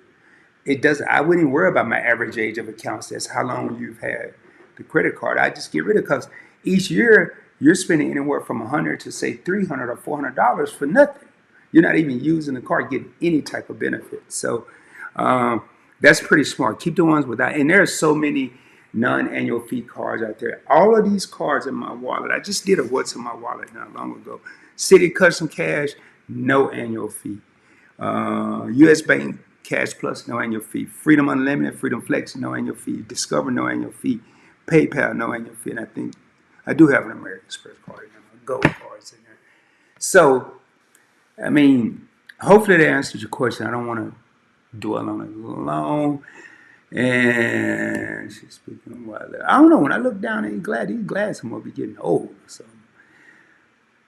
It doesn't. I wouldn't worry about my average age of accounts. That's how long you've had the credit card. I just get rid of it, because each year you're spending anywhere from $100 to say $300 or $400 for nothing. You're not even using the card, getting any type of benefit. So that's pretty smart. Keep the ones without. And there are so many non-annual fee cards out there. All of these cards in my wallet. I just did a what's in my wallet not long ago. City Custom Cash, no annual fee. U.S. Bank Cash Plus, no annual fee. Freedom Unlimited, Freedom Flex, no annual fee. Discover, no annual fee. PayPal, no annual fee. And I think I do have an American Express card, Gold cards in there. So, I mean, hopefully that answers your question. I don't want to dwell on it long. And she's speaking of what I don't know. When I look down, these glasses must be getting old. So,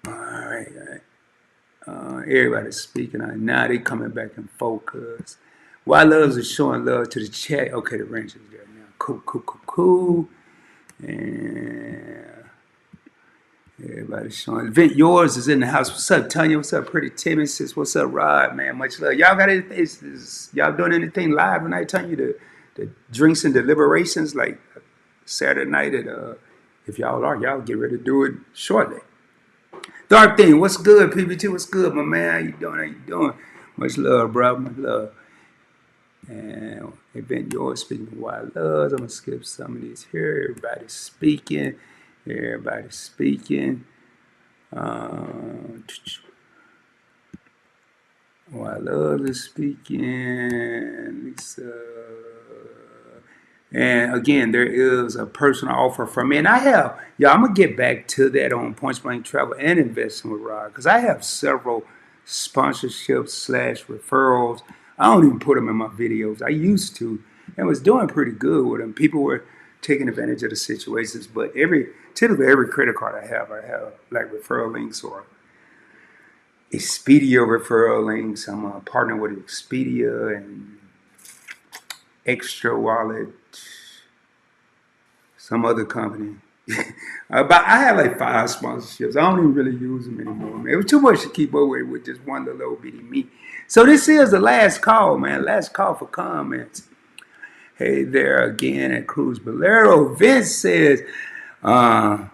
all right. Everybody's speaking on it. Now they coming back in focus. Why Loves is showing love to the chat. Okay, the range is there now. Cool. And everybody's showing. Vent Yours is in the house. What's up, Tanya? What's up, Pretty Timmy? Sis, what's up, Rod? Man, much love. Y'all got anything? Y'all doing anything live tonight? Tanya, the drinks and deliberations like Saturday night. If y'all are, y'all get ready to do it shortly. Dark Thing, what's good? PBT, what's good, my man? How you doing? How you doing? Much love, bro. Much love. And Event Yours, speaking of Wild Loves. I'm going to skip some of these here. Everybody's speaking. Wild Loves is speaking. Lisa. And again, there is a personal offer from me. And I have, yeah, I'm going to get back to that on Points Blank Travel and Investing with Rod, because I have several sponsorships slash referrals. I don't even put them in my videos. I used to and was doing pretty good with them. People were taking advantage of the situations, but typically every credit card I have like referral links or Expedia referral links. I'm a partner with Expedia and Extra Wallet, some other company. But I had like 5 sponsorships. I don't even really use them anymore, man. It was too much to keep up with just one little bitty me. So this is the last call, man. Last call for comments. Hey there again at Cruz Bolero. Vince says, senior,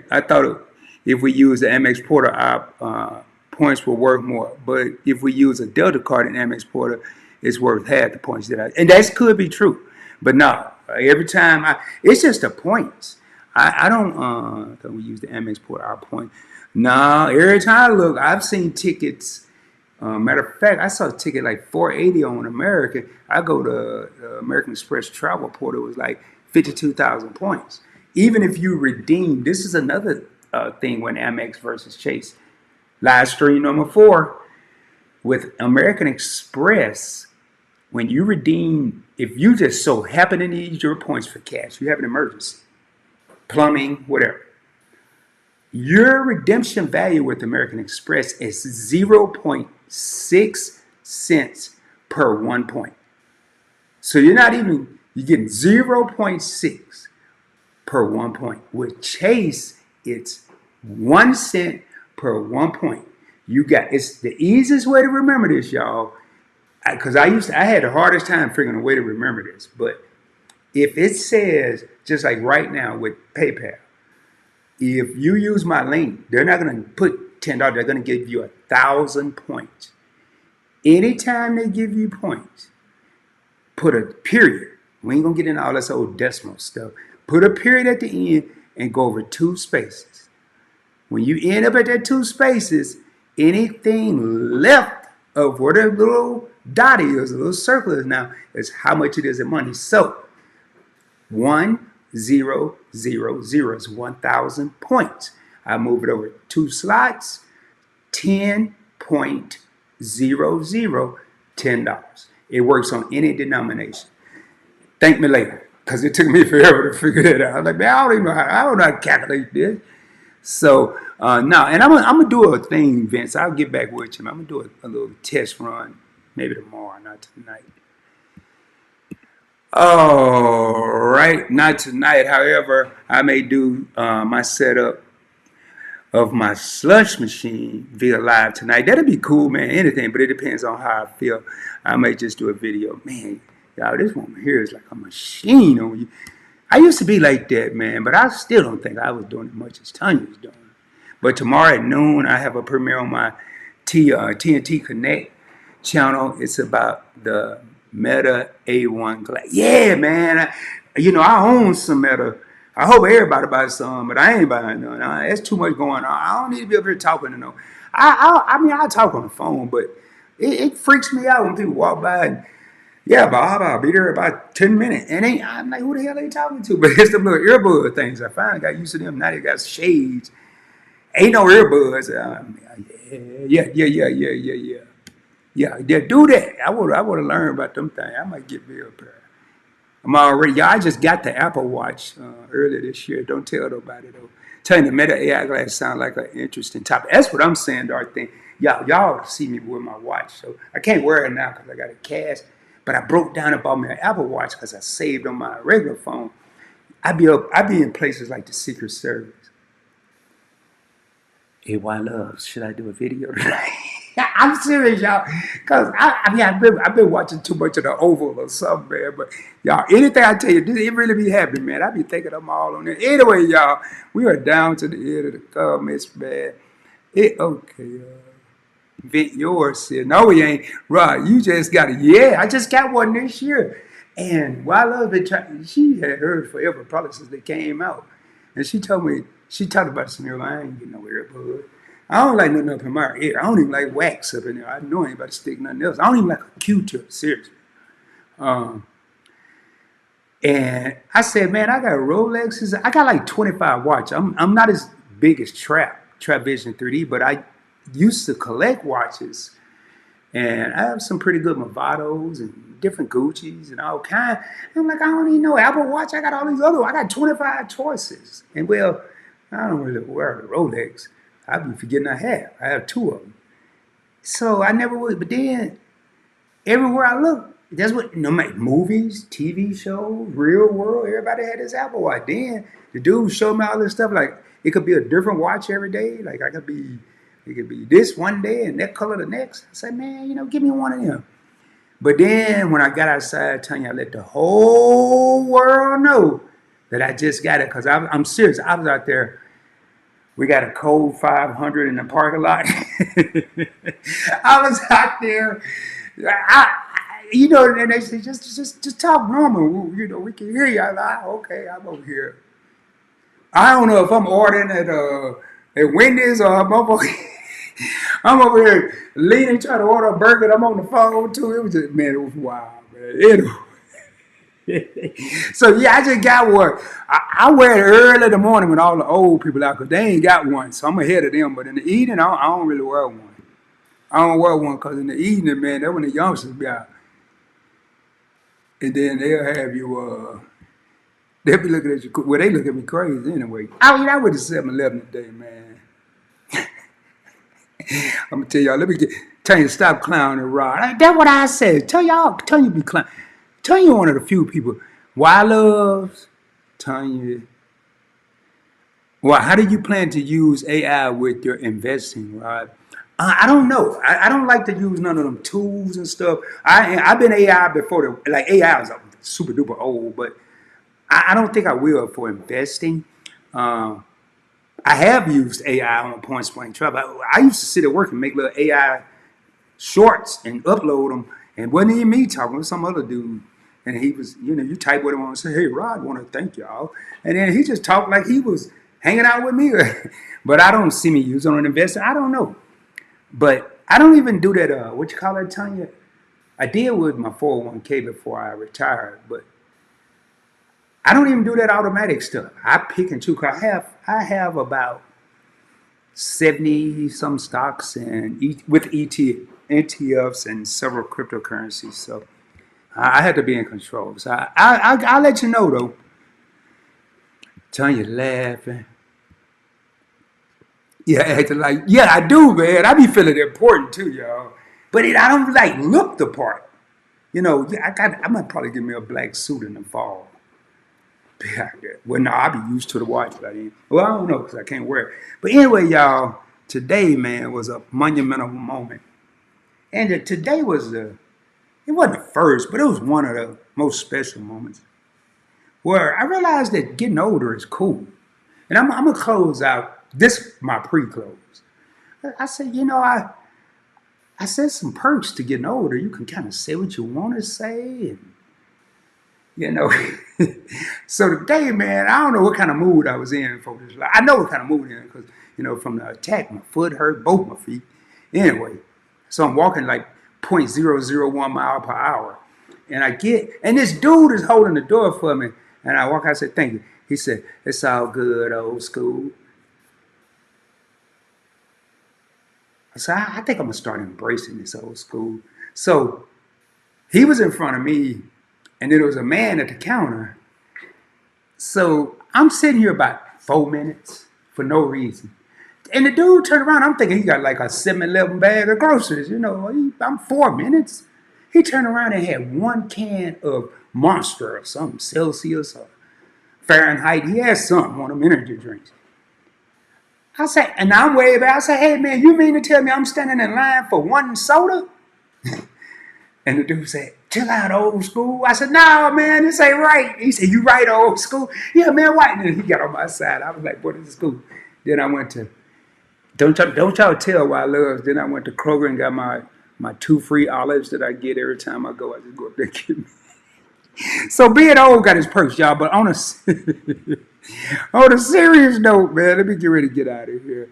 I thought if we use the Amex Porter, our points will work more. But if we use a Delta card in Amex Porter, it's worth half the points and that could be true. But no, every time it's just the points. I don't we use the Amex Porter, our point. No, every time I look, I've seen tickets. Matter of fact, I saw a ticket like $480 on American. I go to American Express Travel Portal. It was like 52,000 points. Even if you redeem, this is another thing when Amex versus Chase. Live stream number 4 with American Express. When you redeem, if you just so happen to need your points for cash, you have an emergency, plumbing, whatever. Your redemption value with American Express is 0.6 cents per 1 point. So you're getting 0.6 per 1 point. With Chase, it's 1 cent per 1 point. It's the easiest way to remember this, y'all. Because I had the hardest time figuring a way to remember this. But if it says, just like right now with PayPal, if you use my link, they're not going to put $10. They're going to give you 1,000 points. Anytime they give you points, put a period. We ain't going to get into all this old decimal stuff. Put a period at the end and go over 2 spaces. When you end up at that 2 spaces, anything left of where the little dot is, the little circle is now, is how much it is in money. So 1000 is 1,000 points. I move it over 2 slots, 10.00, $10. It works on any denomination. Thank me later, because it took me forever to figure that out. I was like, man, I don't know how to calculate this. So now, and I'm gonna do a thing, Vince. I'll get back with you. I'm gonna do a little test run, maybe tomorrow, not tonight. All right, not tonight. However, I may do my setup of my slush machine via live tonight. That'd be cool, man. Anything, but it depends on how I feel. I may just do a video. Man, y'all, this woman here is like a machine on you. I used to be like that, man, but I still don't think I was doing as much as Tanya was doing. But tomorrow at noon, I have a premiere on my TNT Connect channel. It's about the Meta A1 glass. Yeah, man. I own some Meta. I hope everybody buys some, but I ain't buying none. There's too much going on. I don't need to be up here talking to no. I talk on the phone, but it freaks me out when people walk by and, yeah, Bob, I'll be there in about 10 minutes. And I'm like, who the hell are they talking to? But it's the little earbud things. I finally got used to them. Now they got shades. Ain't no earbuds. Yeah. Yeah, do that. I would have learned about them things. I might get me up there. I just got the Apple Watch earlier this year. Don't tell nobody, though. Telling the Meta AI glass sound like an interesting topic. That's what I'm saying, Dark thing. Y'all see me with my watch. So I can't wear it now because I got it cash. But I broke down and bought me an Apple Watch because I saved on my regular phone. I be in places like the Secret Service. Hey, why love? Should I do a video tonight? I'm serious, y'all. Because I've been watching too much of the Oval or something, man. But y'all, anything I tell you, it really be happening, man. I be thinking them all on there. Anyway, y'all, we are down to the end of the comments, man. Okay, Vent yours said, no, we ain't. Rod, you just got it. Yeah, I just got one this year. And while I've been trying, she had heard forever, probably since they came out. And she told me, she talked about some I ain't getting no earbud. I don't like nothing up in my ear. I don't even like wax up in there. I know ain't about to stick nothing else. I don't even like a Q-tip, seriously. And I said, man, I got Rolexes. I got like 25 watches. I'm not as big as Trap Vision 3D, but I used to collect watches. And I have some pretty good Movados and different Gucci's and all kind. I'm like, I don't even know Apple Watch. I got all these other. I got 25 choices. And well, I don't really wear the Rolex. I'd be forgetting I have. I have two of them. So I never would. But then everywhere I look, that's what movies, TV shows, real world. Everybody had this Apple Watch. Then the dude showed me all this stuff. Like it could be a different watch every day. Like it could be this one day and that color the next. I said, man, give me one of them. But then when I got outside, Tanya, I let the whole world know that I just got it because I'm serious. I was out there. We got a cold 500 in the parking lot. I was out there. And they said, just talk normal. We can hear you. I'm like, okay, I'm over here. I don't know if I'm ordering at Wendy's or I'm over here leaning, trying to order a burger. I'm on the phone too. It was just, man, it was wild, man. So yeah, I just got one. I wear it early in the morning when all the old people out because they ain't got one. So I'm ahead of them. But in the evening, I don't really wear one. I don't wear one because in the evening, man, that's when the youngsters be out. And then they'll have you, they'll be looking at you. Well, they look at me crazy anyway. I went to 7-Eleven today, man. I'm going to tell y'all, tell you to stop clowning, Rod. That's what I said. Tell you be clowning. Tell you one of the few people. Why loves, Tanya. Well, how do you plan to use AI with your investing, Rod? I don't know. I don't like to use none of them tools and stuff. I've been AI before. Like AI is super duper old, but I don't think I will for investing. I have used AI on Point Blank Travel. I used to sit at work and make little AI shorts and upload them. And wasn't even me talking with some other dude. And he was, you type with him on and say, hey, Rod, I want to thank y'all. And then he just talked like he was hanging out with me. But I don't see me using on an investor. I don't know. But I don't even do that, what you call it, Tanya? I did with my 401k before I retired, but I don't even do that automatic stuff. I pick and choose. I have about 70 some stocks and with ETFs and several cryptocurrencies. So I had to be in control. So I'll let you know though. Tanya laughing. Yeah, acting like, yeah, I do, man. I be feeling important too, y'all. But I don't like look the part. I might probably give me a black suit in the fall. Well, no, I'll be used to the watch by then. Well, I don't know because I can't wear it. But anyway, y'all, today, man, was a monumental moment. And today was it wasn't the first, but it was one of the most special moments where I realized that getting older is cool. And I'm going to close out this, my pre-close. I said, I said some perks to getting older. You can kind of say what you want to say. And, so today, man, I don't know what kind of mood I was in for this. I know what kind of mood I'm in because, from the attack, my foot hurt, both my feet. Anyway, so I'm walking like 0.001 mile per hour. And this dude is holding the door for me. And I walk out and said, thank you. He said, it's all good, old school. So I think I'm going to start embracing this old school. So he was in front of me, and then there was a man at the counter. So I'm sitting here about 4 minutes for no reason. And the dude turned around. I'm thinking he got like a 7-Eleven bag of groceries. I'm 4 minutes. He turned around and had one can of Monster or something, Celsius or Fahrenheit. He had something, one of them energy drinks. I say, and I'm way back. I say, hey, man, you mean to tell me I'm standing in line for one soda? And the dude said, chill out, old school. I said, no, man, this ain't right. He said, you right, old school? Yeah, man, why? And then he got on my side. I was like, boy, this is cool. Then I went to, don't y'all tell why I love. Then I went to Kroger and got my 2 free olives that I get every time I go. I just go up there and get me. So being old got his perks, y'all. But on a serious note, man, let me get ready to get out of here.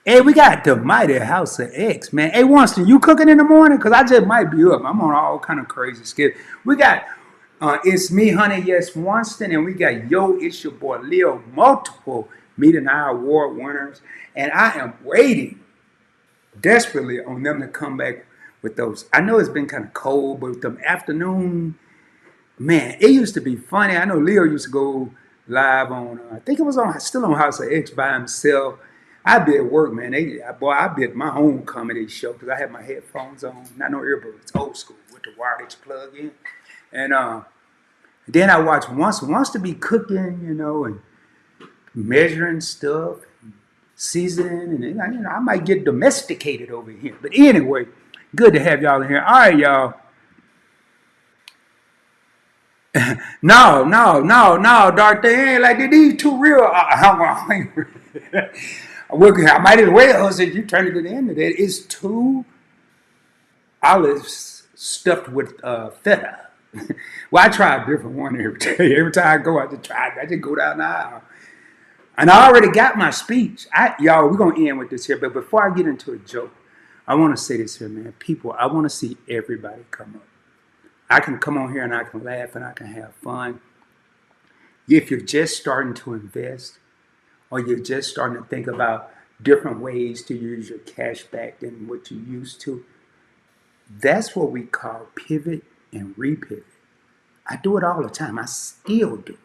Hey, we got the mighty House of X, man. Hey, Winston, you cooking in the morning? Because I just might be up. I'm on all kind of crazy skip. We got It's Me, Honey, Yes, Winston, and we got Yo, It's Your Boy Leo, multiple Meet and I award winners. And I am waiting desperately on them to come back with those. I know it's been kind of cold, but with them afternoon, man, it used to be funny. I know Leo used to go live on, I think it was on still on House of X by himself. I'd be at work, man. I'd be at my own comedy show because I had my headphones on, not no earbuds, old school with the wire that you plug in. And then I watch wants to be cooking, and measuring stuff, seasoning, and I might get domesticated over here. But anyway, good to have y'all in here. All right, y'all. No, Doctor. Ain't like these too real. I might as well since you turn it to the end of that. It's 2 olives stuffed with feta. Well, I try a different one every day. Every time I go, I just try it. I just go down the aisle. And I already got my speech. Y'all, we're going to end with this here. But before I get into a joke, I want to say this here, man. People, I want to see everybody come up. I can come on here and I can laugh and I can have fun. If you're just starting to invest or you're just starting to think about different ways to use your cash back than what you used to, that's what we call pivot and repivot. I do it all the time. I still do it.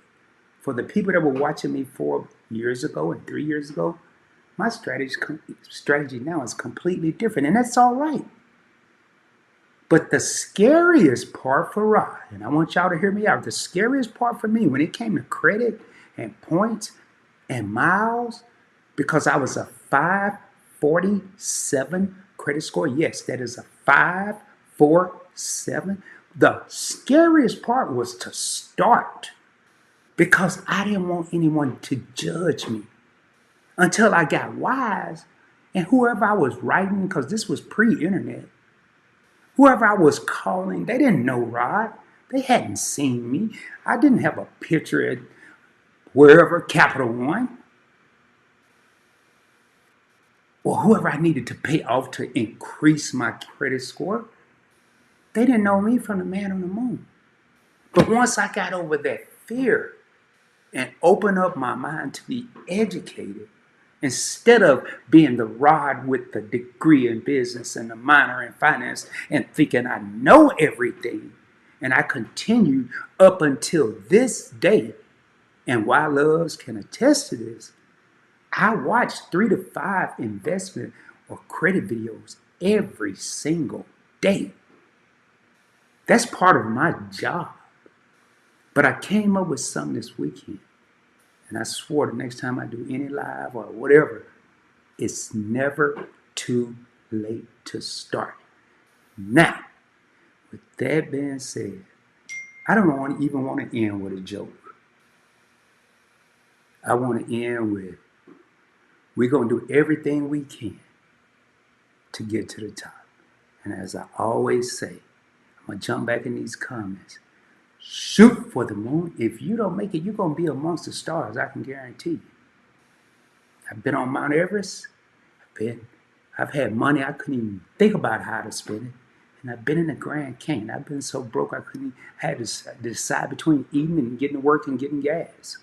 For the people that were watching me 4 years ago and 3 years ago, my strategy now is completely different, and that's all right. But the scariest part for Rod, and I want y'all to hear me out, the scariest part for me when it came to credit and points and miles, because I was a 547 credit score. Yes, that is a 547. The scariest part was to start because I didn't want anyone to judge me until I got wise. And whoever I was writing, because this was pre-internet, whoever I was calling, they didn't know Rod. They hadn't seen me. I didn't have a picture at wherever, Capital One, or whoever I needed to pay off to increase my credit score. They didn't know me from the man on the moon. But once I got over that fear and opened up my mind to be educated, instead of being the Rod with the degree in business and the minor in finance and thinking I know everything, and I continued up until this day, and why Loves can attest to this, I watched 3 to 5 investment or credit videos every single day. That's part of my job. But I came up with something this weekend. And I swore the next time I do any live or whatever, it's never too late to start. Now, with that being said, I don't even want to end with a joke. I want to end with, we're going to do everything we can to get to the top. And as I always say, I'm going to jump back in these comments. Shoot for the moon. If you don't make it, you're going to be amongst the stars. I can guarantee you. I've been on Mount Everest. I've had money I couldn't even think about how to spend it. And I've been in the Grand Canyon. I've been so broke I had to decide between eating and getting to work and getting gas.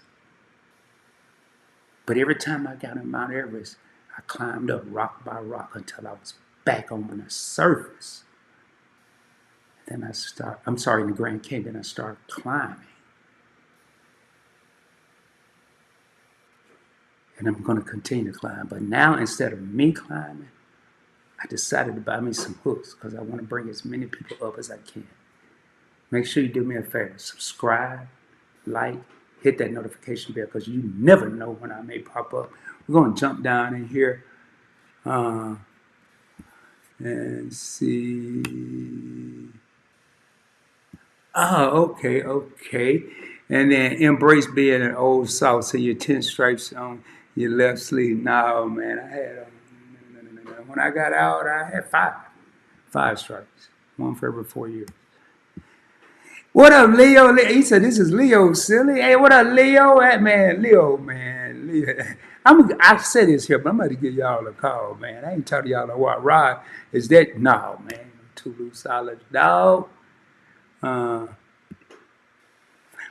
But every time I got on Mount Everest, I climbed up rock by rock until I was back on the surface. Then in the Grand Canyon, then I started climbing. And I'm going to continue to climb. But now, instead of me climbing, I decided to buy me some hooks because I want to bring as many people up as I can. Make sure you do me a favor. Subscribe, like, hit that notification bell because you never know when I may pop up. We're going to jump down in here and see. Oh, okay. And then embrace being an old South. So your 10 stripes on your left sleeve. No, man, I had when I got out, I had 5 stripes. 1 for every 4 years. What up, Leo? He said, this is Leo, silly. Hey, what up, Leo? Leo. I say this here, but I'm going to give y'all a call, man. I ain't telling y'all what Rod is that. No, man. Too loose solid. No. Uh,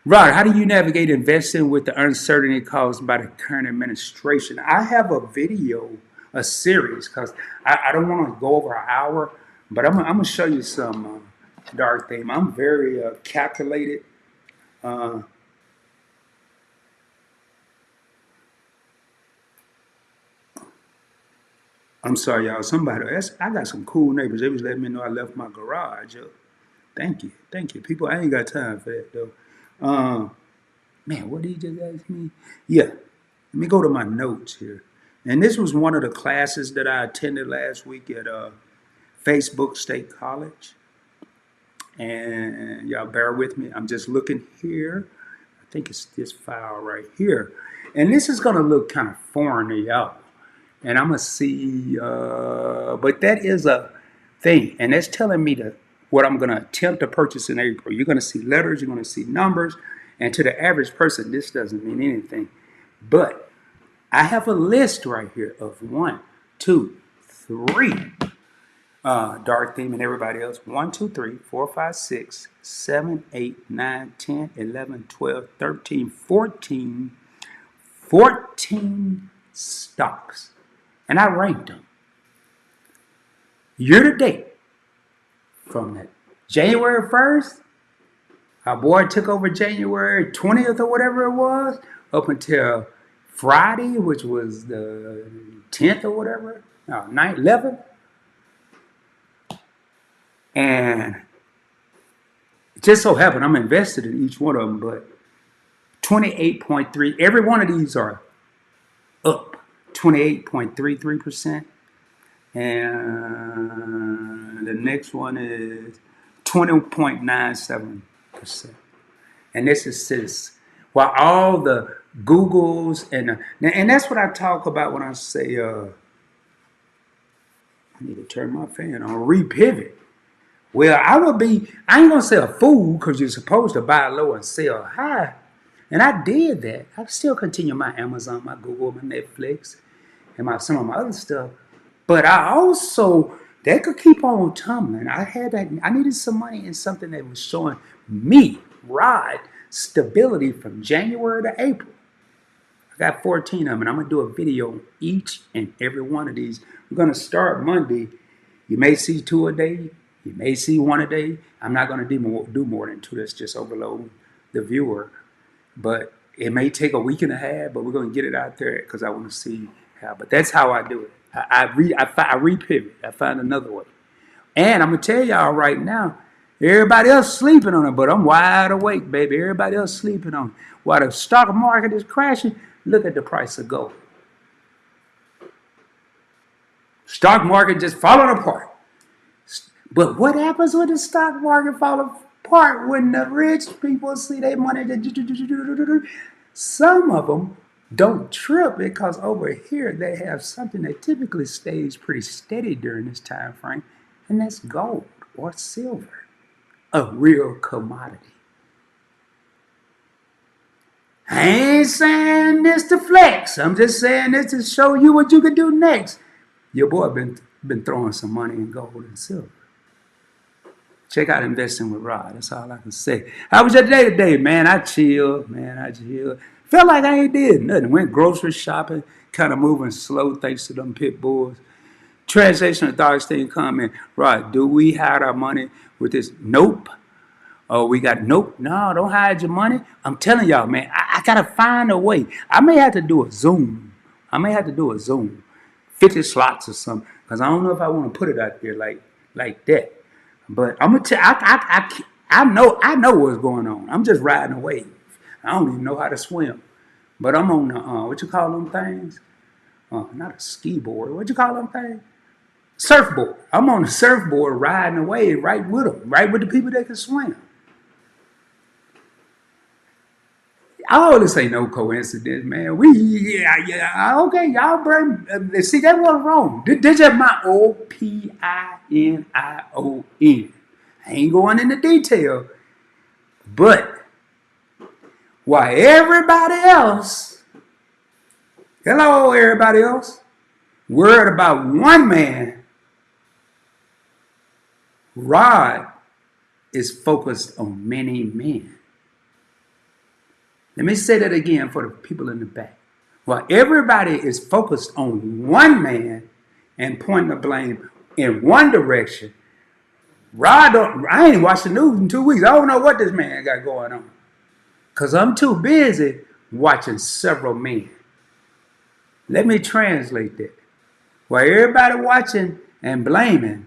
Rod, how do you navigate investing with the uncertainty caused by the current administration? I have a video, a series, because I don't want to go over an hour, but I'm going to show you some dark theme. I'm very calculated. Uh, I'm sorry, y'all. I got some cool neighbors. They was letting me know I left my garage up. Thank you. Thank you. People, I ain't got time for that, though. Um, Man, what did he just ask me? Yeah, let me go to my notes here. And this was one of the classes that I attended last week at Facebook State College. And y'all bear with me. I'm just looking here. I think it's this file right here. And this is going to look kind of foreign to y'all. And I'm going to see, but that is a thing. And that's telling me what I'm going to attempt to purchase in April. You're going to see letters, you're going to see numbers. And to the average person, this doesn't mean anything. But I have a list right here of 1, 2, 3 dark theme and everybody else. 1, 2, 3, 4, 5, 6, 7, 8, 9, 10, 11, 12, 13, 14, 14 stocks. And I ranked them. Year to date, from that January 1st, our boy took over January 20th or whatever it was, up until Friday, which was the 10th or whatever, no, 9th, 11th. And it just so happened I'm invested in each one of them, but 28.3, every one of these are up 28.33%. And the next one is 20.97%. And this is this. While all the Googles and that's what I talk about when I say I need to turn my fan on, repivot. Well, I ain't gonna say a fool because you're supposed to buy low and sell high. And I did that. I still continue my Amazon, my Google, my Netflix, and some of my other stuff. But I also, they could keep on tumbling. I needed some money in something that was showing me, Rod, stability from January to April. I got 14 of them, and I'm going to do a video on each and every one of these. We're going to start Monday. You may see 2 a day. You may see 1 a day. I'm not going to do more than 2. That's just overloading the viewer. But it may take a week and a half, but we're going to get it out there because I want to see how. But that's how I do it. I repivot. I find another way. And I'm going to tell y'all right now, everybody else sleeping on it, but I'm wide awake, baby. Everybody else sleeping on it. While the stock market is crashing, look at the price of gold. Stock market just falling apart. But what happens when the stock market falls apart when the rich people see their money? Some of them don't trip because over here they have something that typically stays pretty steady during this time frame, and that's gold or silver, a real commodity. I ain't saying this to flex. I'm just saying this to show you what you can do next. Your boy been throwing some money in gold and silver. Check out Investing with Rod. That's all I can say. How was your day today, man? I chilled, man. I chilled. Felt like I ain't did nothing. Went grocery shopping, kind of moving slow thanks to them pit bulls. Translation of Dark Stain comment. Rod, do we hide our money with this? Nope. Oh, we got nope. No, don't hide your money. I'm telling y'all, man, I got to find a way. I may have to do a Zoom. 50 slots or something. Because I don't know if I want to put it out there like that. But I'm gonna tell I know what's going on. I'm just riding a wave. I don't even know how to swim. But I'm on the what you call them things? Not a ski board. What you call them things? Surfboard. I'm on the surfboard riding a wave right with them, right with the people that can swim. Oh, this ain't no coincidence, man. Okay, y'all bring. See, that wasn't wrong. This is my OPINION. I ain't going into detail, but while everybody else Hello, everybody else. Word about one man. Rod is focused on many men. Let me say that again for the people in the back. While everybody is focused on one man and pointing the blame in one direction, I ain't watched the news in 2 weeks. I don't know what this man got going on. Because I'm too busy watching several men. Let me translate that. While everybody watching and blaming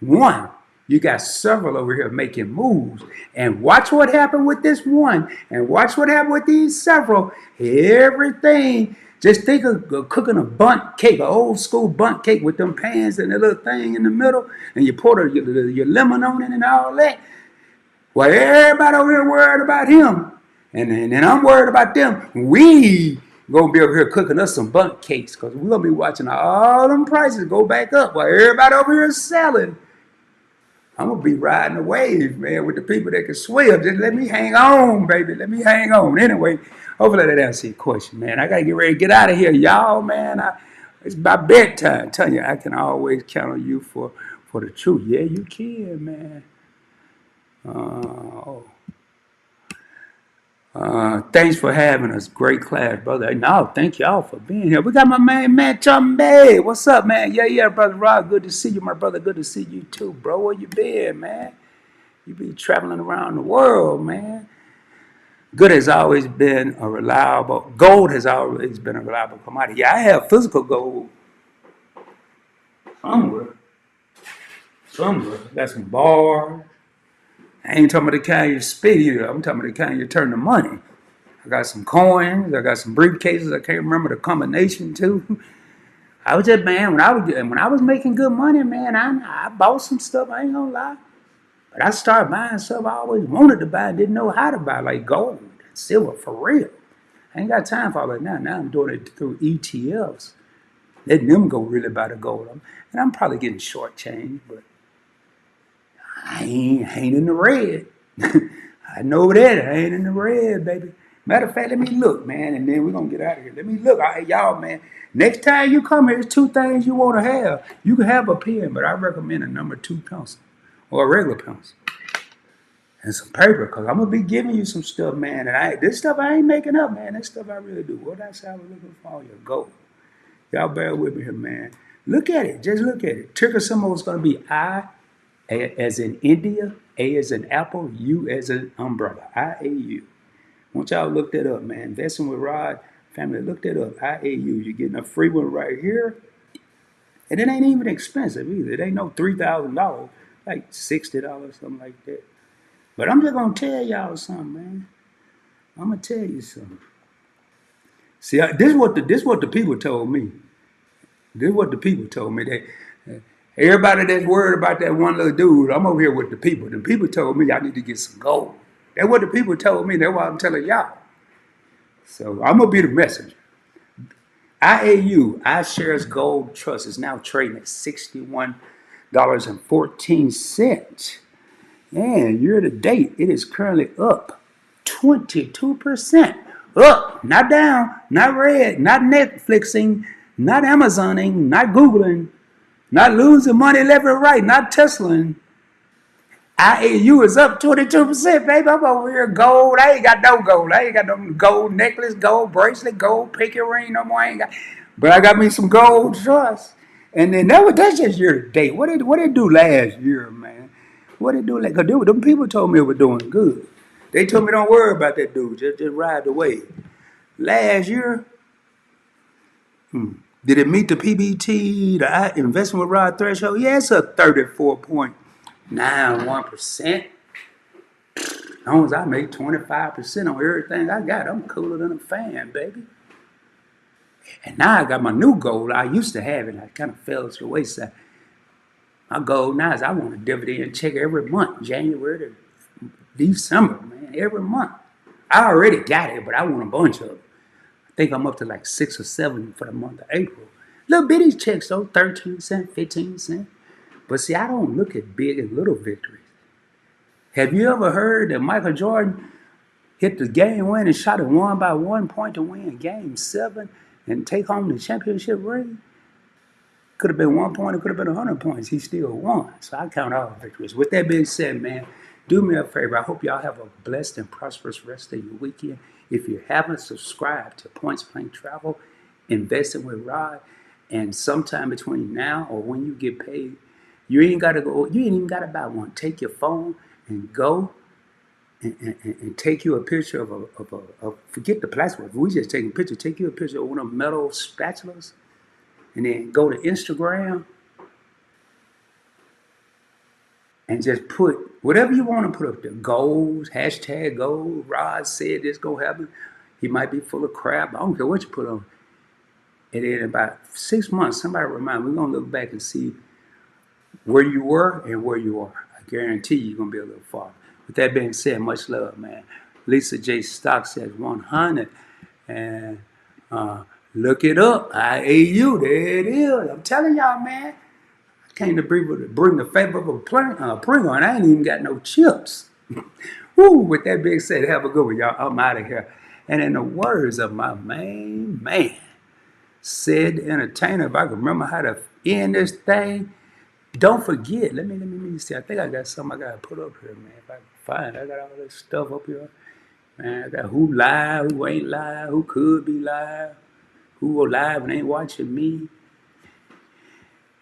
one, you got several over here making moves. And watch what happened with this one. And watch what happened with these several. Everything. Just think of cooking a bundt cake, an old school bundt cake with them pans and the little thing in the middle. And you pour your lemon on it and all that. Well, everybody over here worried about him. And I'm worried about them. We gonna be over here cooking us some bundt cakes because we're gonna be watching all them prices go back up while everybody over here is selling. I'm gonna be riding the wave, man, with the people that can swim. Just let me hang on, baby. Let me hang on. Anyway, hopefully that answers your question, man. I gotta get ready to get out of here, y'all, man. It's about bedtime. I'm telling you, I can always count on you for the truth. Yeah, you can, man. Thanks for having us. Great class, brother. No, thank y'all for being here. We got my man, Matt Chumbe. What's up, man? Yeah, brother Rod. Good to see you, my brother. Good to see you too, bro. Where you been, man? You be traveling around the world, man. Gold has always been a reliable commodity. Yeah, I have physical gold somewhere. Got some bars. I ain't talking about the kind you spit here. I'm talking about the kind you turn to money. I got some coins. I got some briefcases. I can't remember the combination too. I was just, man, when I was making good money, man, I bought some stuff. I ain't gonna lie, but I started buying stuff I always wanted to buy and didn't know how to buy, like gold, silver, for real. I ain't got time for all that now. Now I'm doing it through ETFs, letting them go really buy the gold. And I'm probably getting shortchanged, but I ain't in the red. I know that. I ain't in the red, baby. Matter of fact, let me look, man, and then we're going to get out of here. Let me look. Y'all, man, next time you come here, there's two things you want to have. You can have a pen, but I recommend a number 2 pencil or a regular pencil and some paper because I'm going to be giving you some stuff, man. And this stuff I ain't making up, man. This stuff I really do. What that's how we're looking for your gold. Y'all bear with me here, man. Look at it. Just look at it. Ticker symbol is going to be I as in India, A as in Apple, U as in umbrella. IAU. Want y'all look that up, man. Investing with Rod family, look that up. IAU. You're getting a free one right here. And it ain't even expensive either. It ain't no $3,000, like $60, something like that. But I'm just gonna tell y'all something, man. I'm gonna tell you something. See, this is what the people told me. This is what the people told me. Everybody that's worried about that one little dude, I'm over here with the people. The people told me I need to get some gold. That's what the people told me. That's why I'm telling y'all. So I'm going to be the messenger. IAU, iShares Gold Trust, is now trading at $61.14. And year to date, it is currently up 22%. Up, not down, not red, not Netflixing, not Amazoning, not Googling, not losing money left and right, not Teslaing. IAU is up 22%, baby. I'm over here gold. I ain't got no gold. I ain't got no gold necklace, gold bracelet, gold pinky ring no more. I ain't got, but I got me some gold trust. And then that's just year to date. What they do last year, man? What they do? Because them people told me it was doing good. They told me don't worry about that dude. Just ride the wave. Last year, did it meet the PBT, the investment with Rod threshold? Yeah, it's a 34.91%. As long as I make 25% on everything I got, I'm cooler than a fan, baby. And now I got my new goal. I used to have it. I kind of fell to the wayside. My goal now is I want a dividend check every month, January to December, man, every month. I already got it, but I want a bunch of it. I think I'm up to like 6 or 7 for the month of April. Little bitty checks though, 13 cents, 15 cents. But see, I don't look at big and little victories. Have you ever heard that Michael Jordan hit the game winning shot and won by 1 point to win game 7? and take home the championship ring. Could have been 1 point, it could have been 100 points. He still won. So I count all victories. With that being said, man, do me a favor. I hope y'all have a blessed and prosperous rest of your weekend. If you haven't subscribed to Points Blank Travel, Investing with Rod, and sometime between now or when you get paid, you ain't even gotta buy one. Take your phone and go and take you a picture forget the plastic. If we just take a picture, take you a picture of one of them metal spatulas, and then go to Instagram and just put whatever you want to put up there. Goals, hashtag goals. Rod said this gonna happen. He might be full of crap. I don't care what you put on. And then in about 6 months, somebody remind me, we're gonna look back and see where you were and where you are. I guarantee you're gonna be a little far. With that being said, much love, man. Lisa J. Stock says 100. And look it up. IAU, there it is. I'm telling y'all, man. I came to bring the favorable Pringle, and I ain't even got no chips. Woo, with that being said, have a good one, y'all. I'm out of here. And in the words of my main man, said the entertainer, if I can remember how to end this thing, don't forget. Let me see. I think I got something I gotta put up here, man. If I can find it. I got all this stuff up here. Man, I got who live, who ain't live, who could be live, who will live and ain't watching me.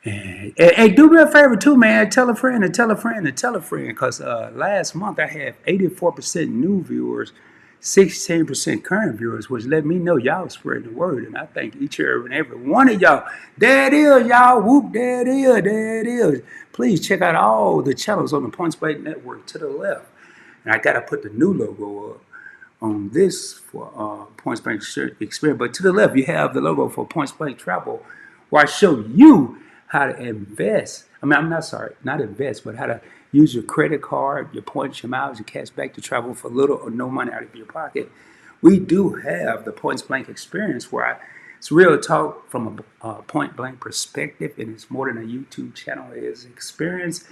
And do me a favor too, man. Tell a friend and tell a friend and tell a friend. Because last month I had 84% new viewers, 16% current viewers, which let me know y'all spreading the word. And I thank each and every one of y'all. There it is, y'all. Whoop, there it is. There it is. Please check out all the channels on the Points Blank Network to the left. And I got to put the new logo up on this for Points Blank Experience. But to the left, you have the logo for Points Blank Travel, where I show you how to invest. Not invest, but how to use your credit card, your points, your miles, your cash back to travel for little or no money out of your pocket. We do have the Points Blank Experience, where it's real talk from a point blank perspective, and it's more than a YouTube channel. It is experience.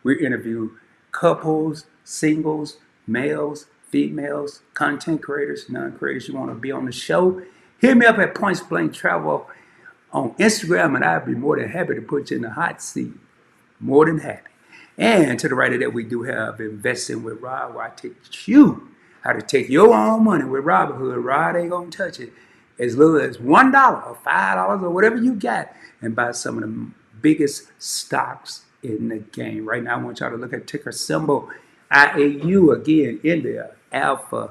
We interview couples, singles, males, females, content creators, non-creators. You want to be on the show? Hit me up at Points Blank Travel on Instagram, and I'd be more than happy to put you in the hot seat. More than happy. And to the right of that, we do have Investing with Rod, where I teach you how to take your own money with Robinhood. Rod ain't gonna touch it. As little as $1 or $5 or whatever you got, and buy some of the biggest stocks in the game. Right now, I want y'all to look at ticker symbol IAU, again, India, Alpha,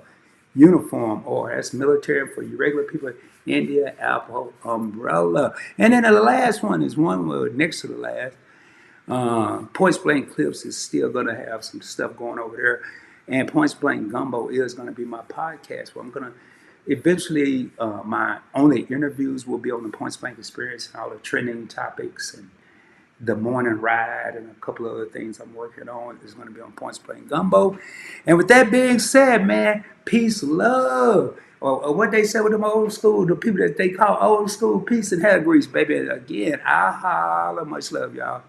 Uniform, or that's military for you regular people. India, Apple, Umbrella. And then the last one is one word next to the last. Points Blank Clips is still going to have some stuff going over there. And Points Blank Gumbo is going to be my podcast, where I'm going to eventually, my only interviews will be on the Points Blank Experience and all the trending topics and the morning ride and a couple of other things I'm working on is going to be on Points Blank Gumbo. And with that being said, man, peace, love. Or what they say with them old school, the people that they call old school, peace and hair grease, baby. Again, I holla, much love, y'all.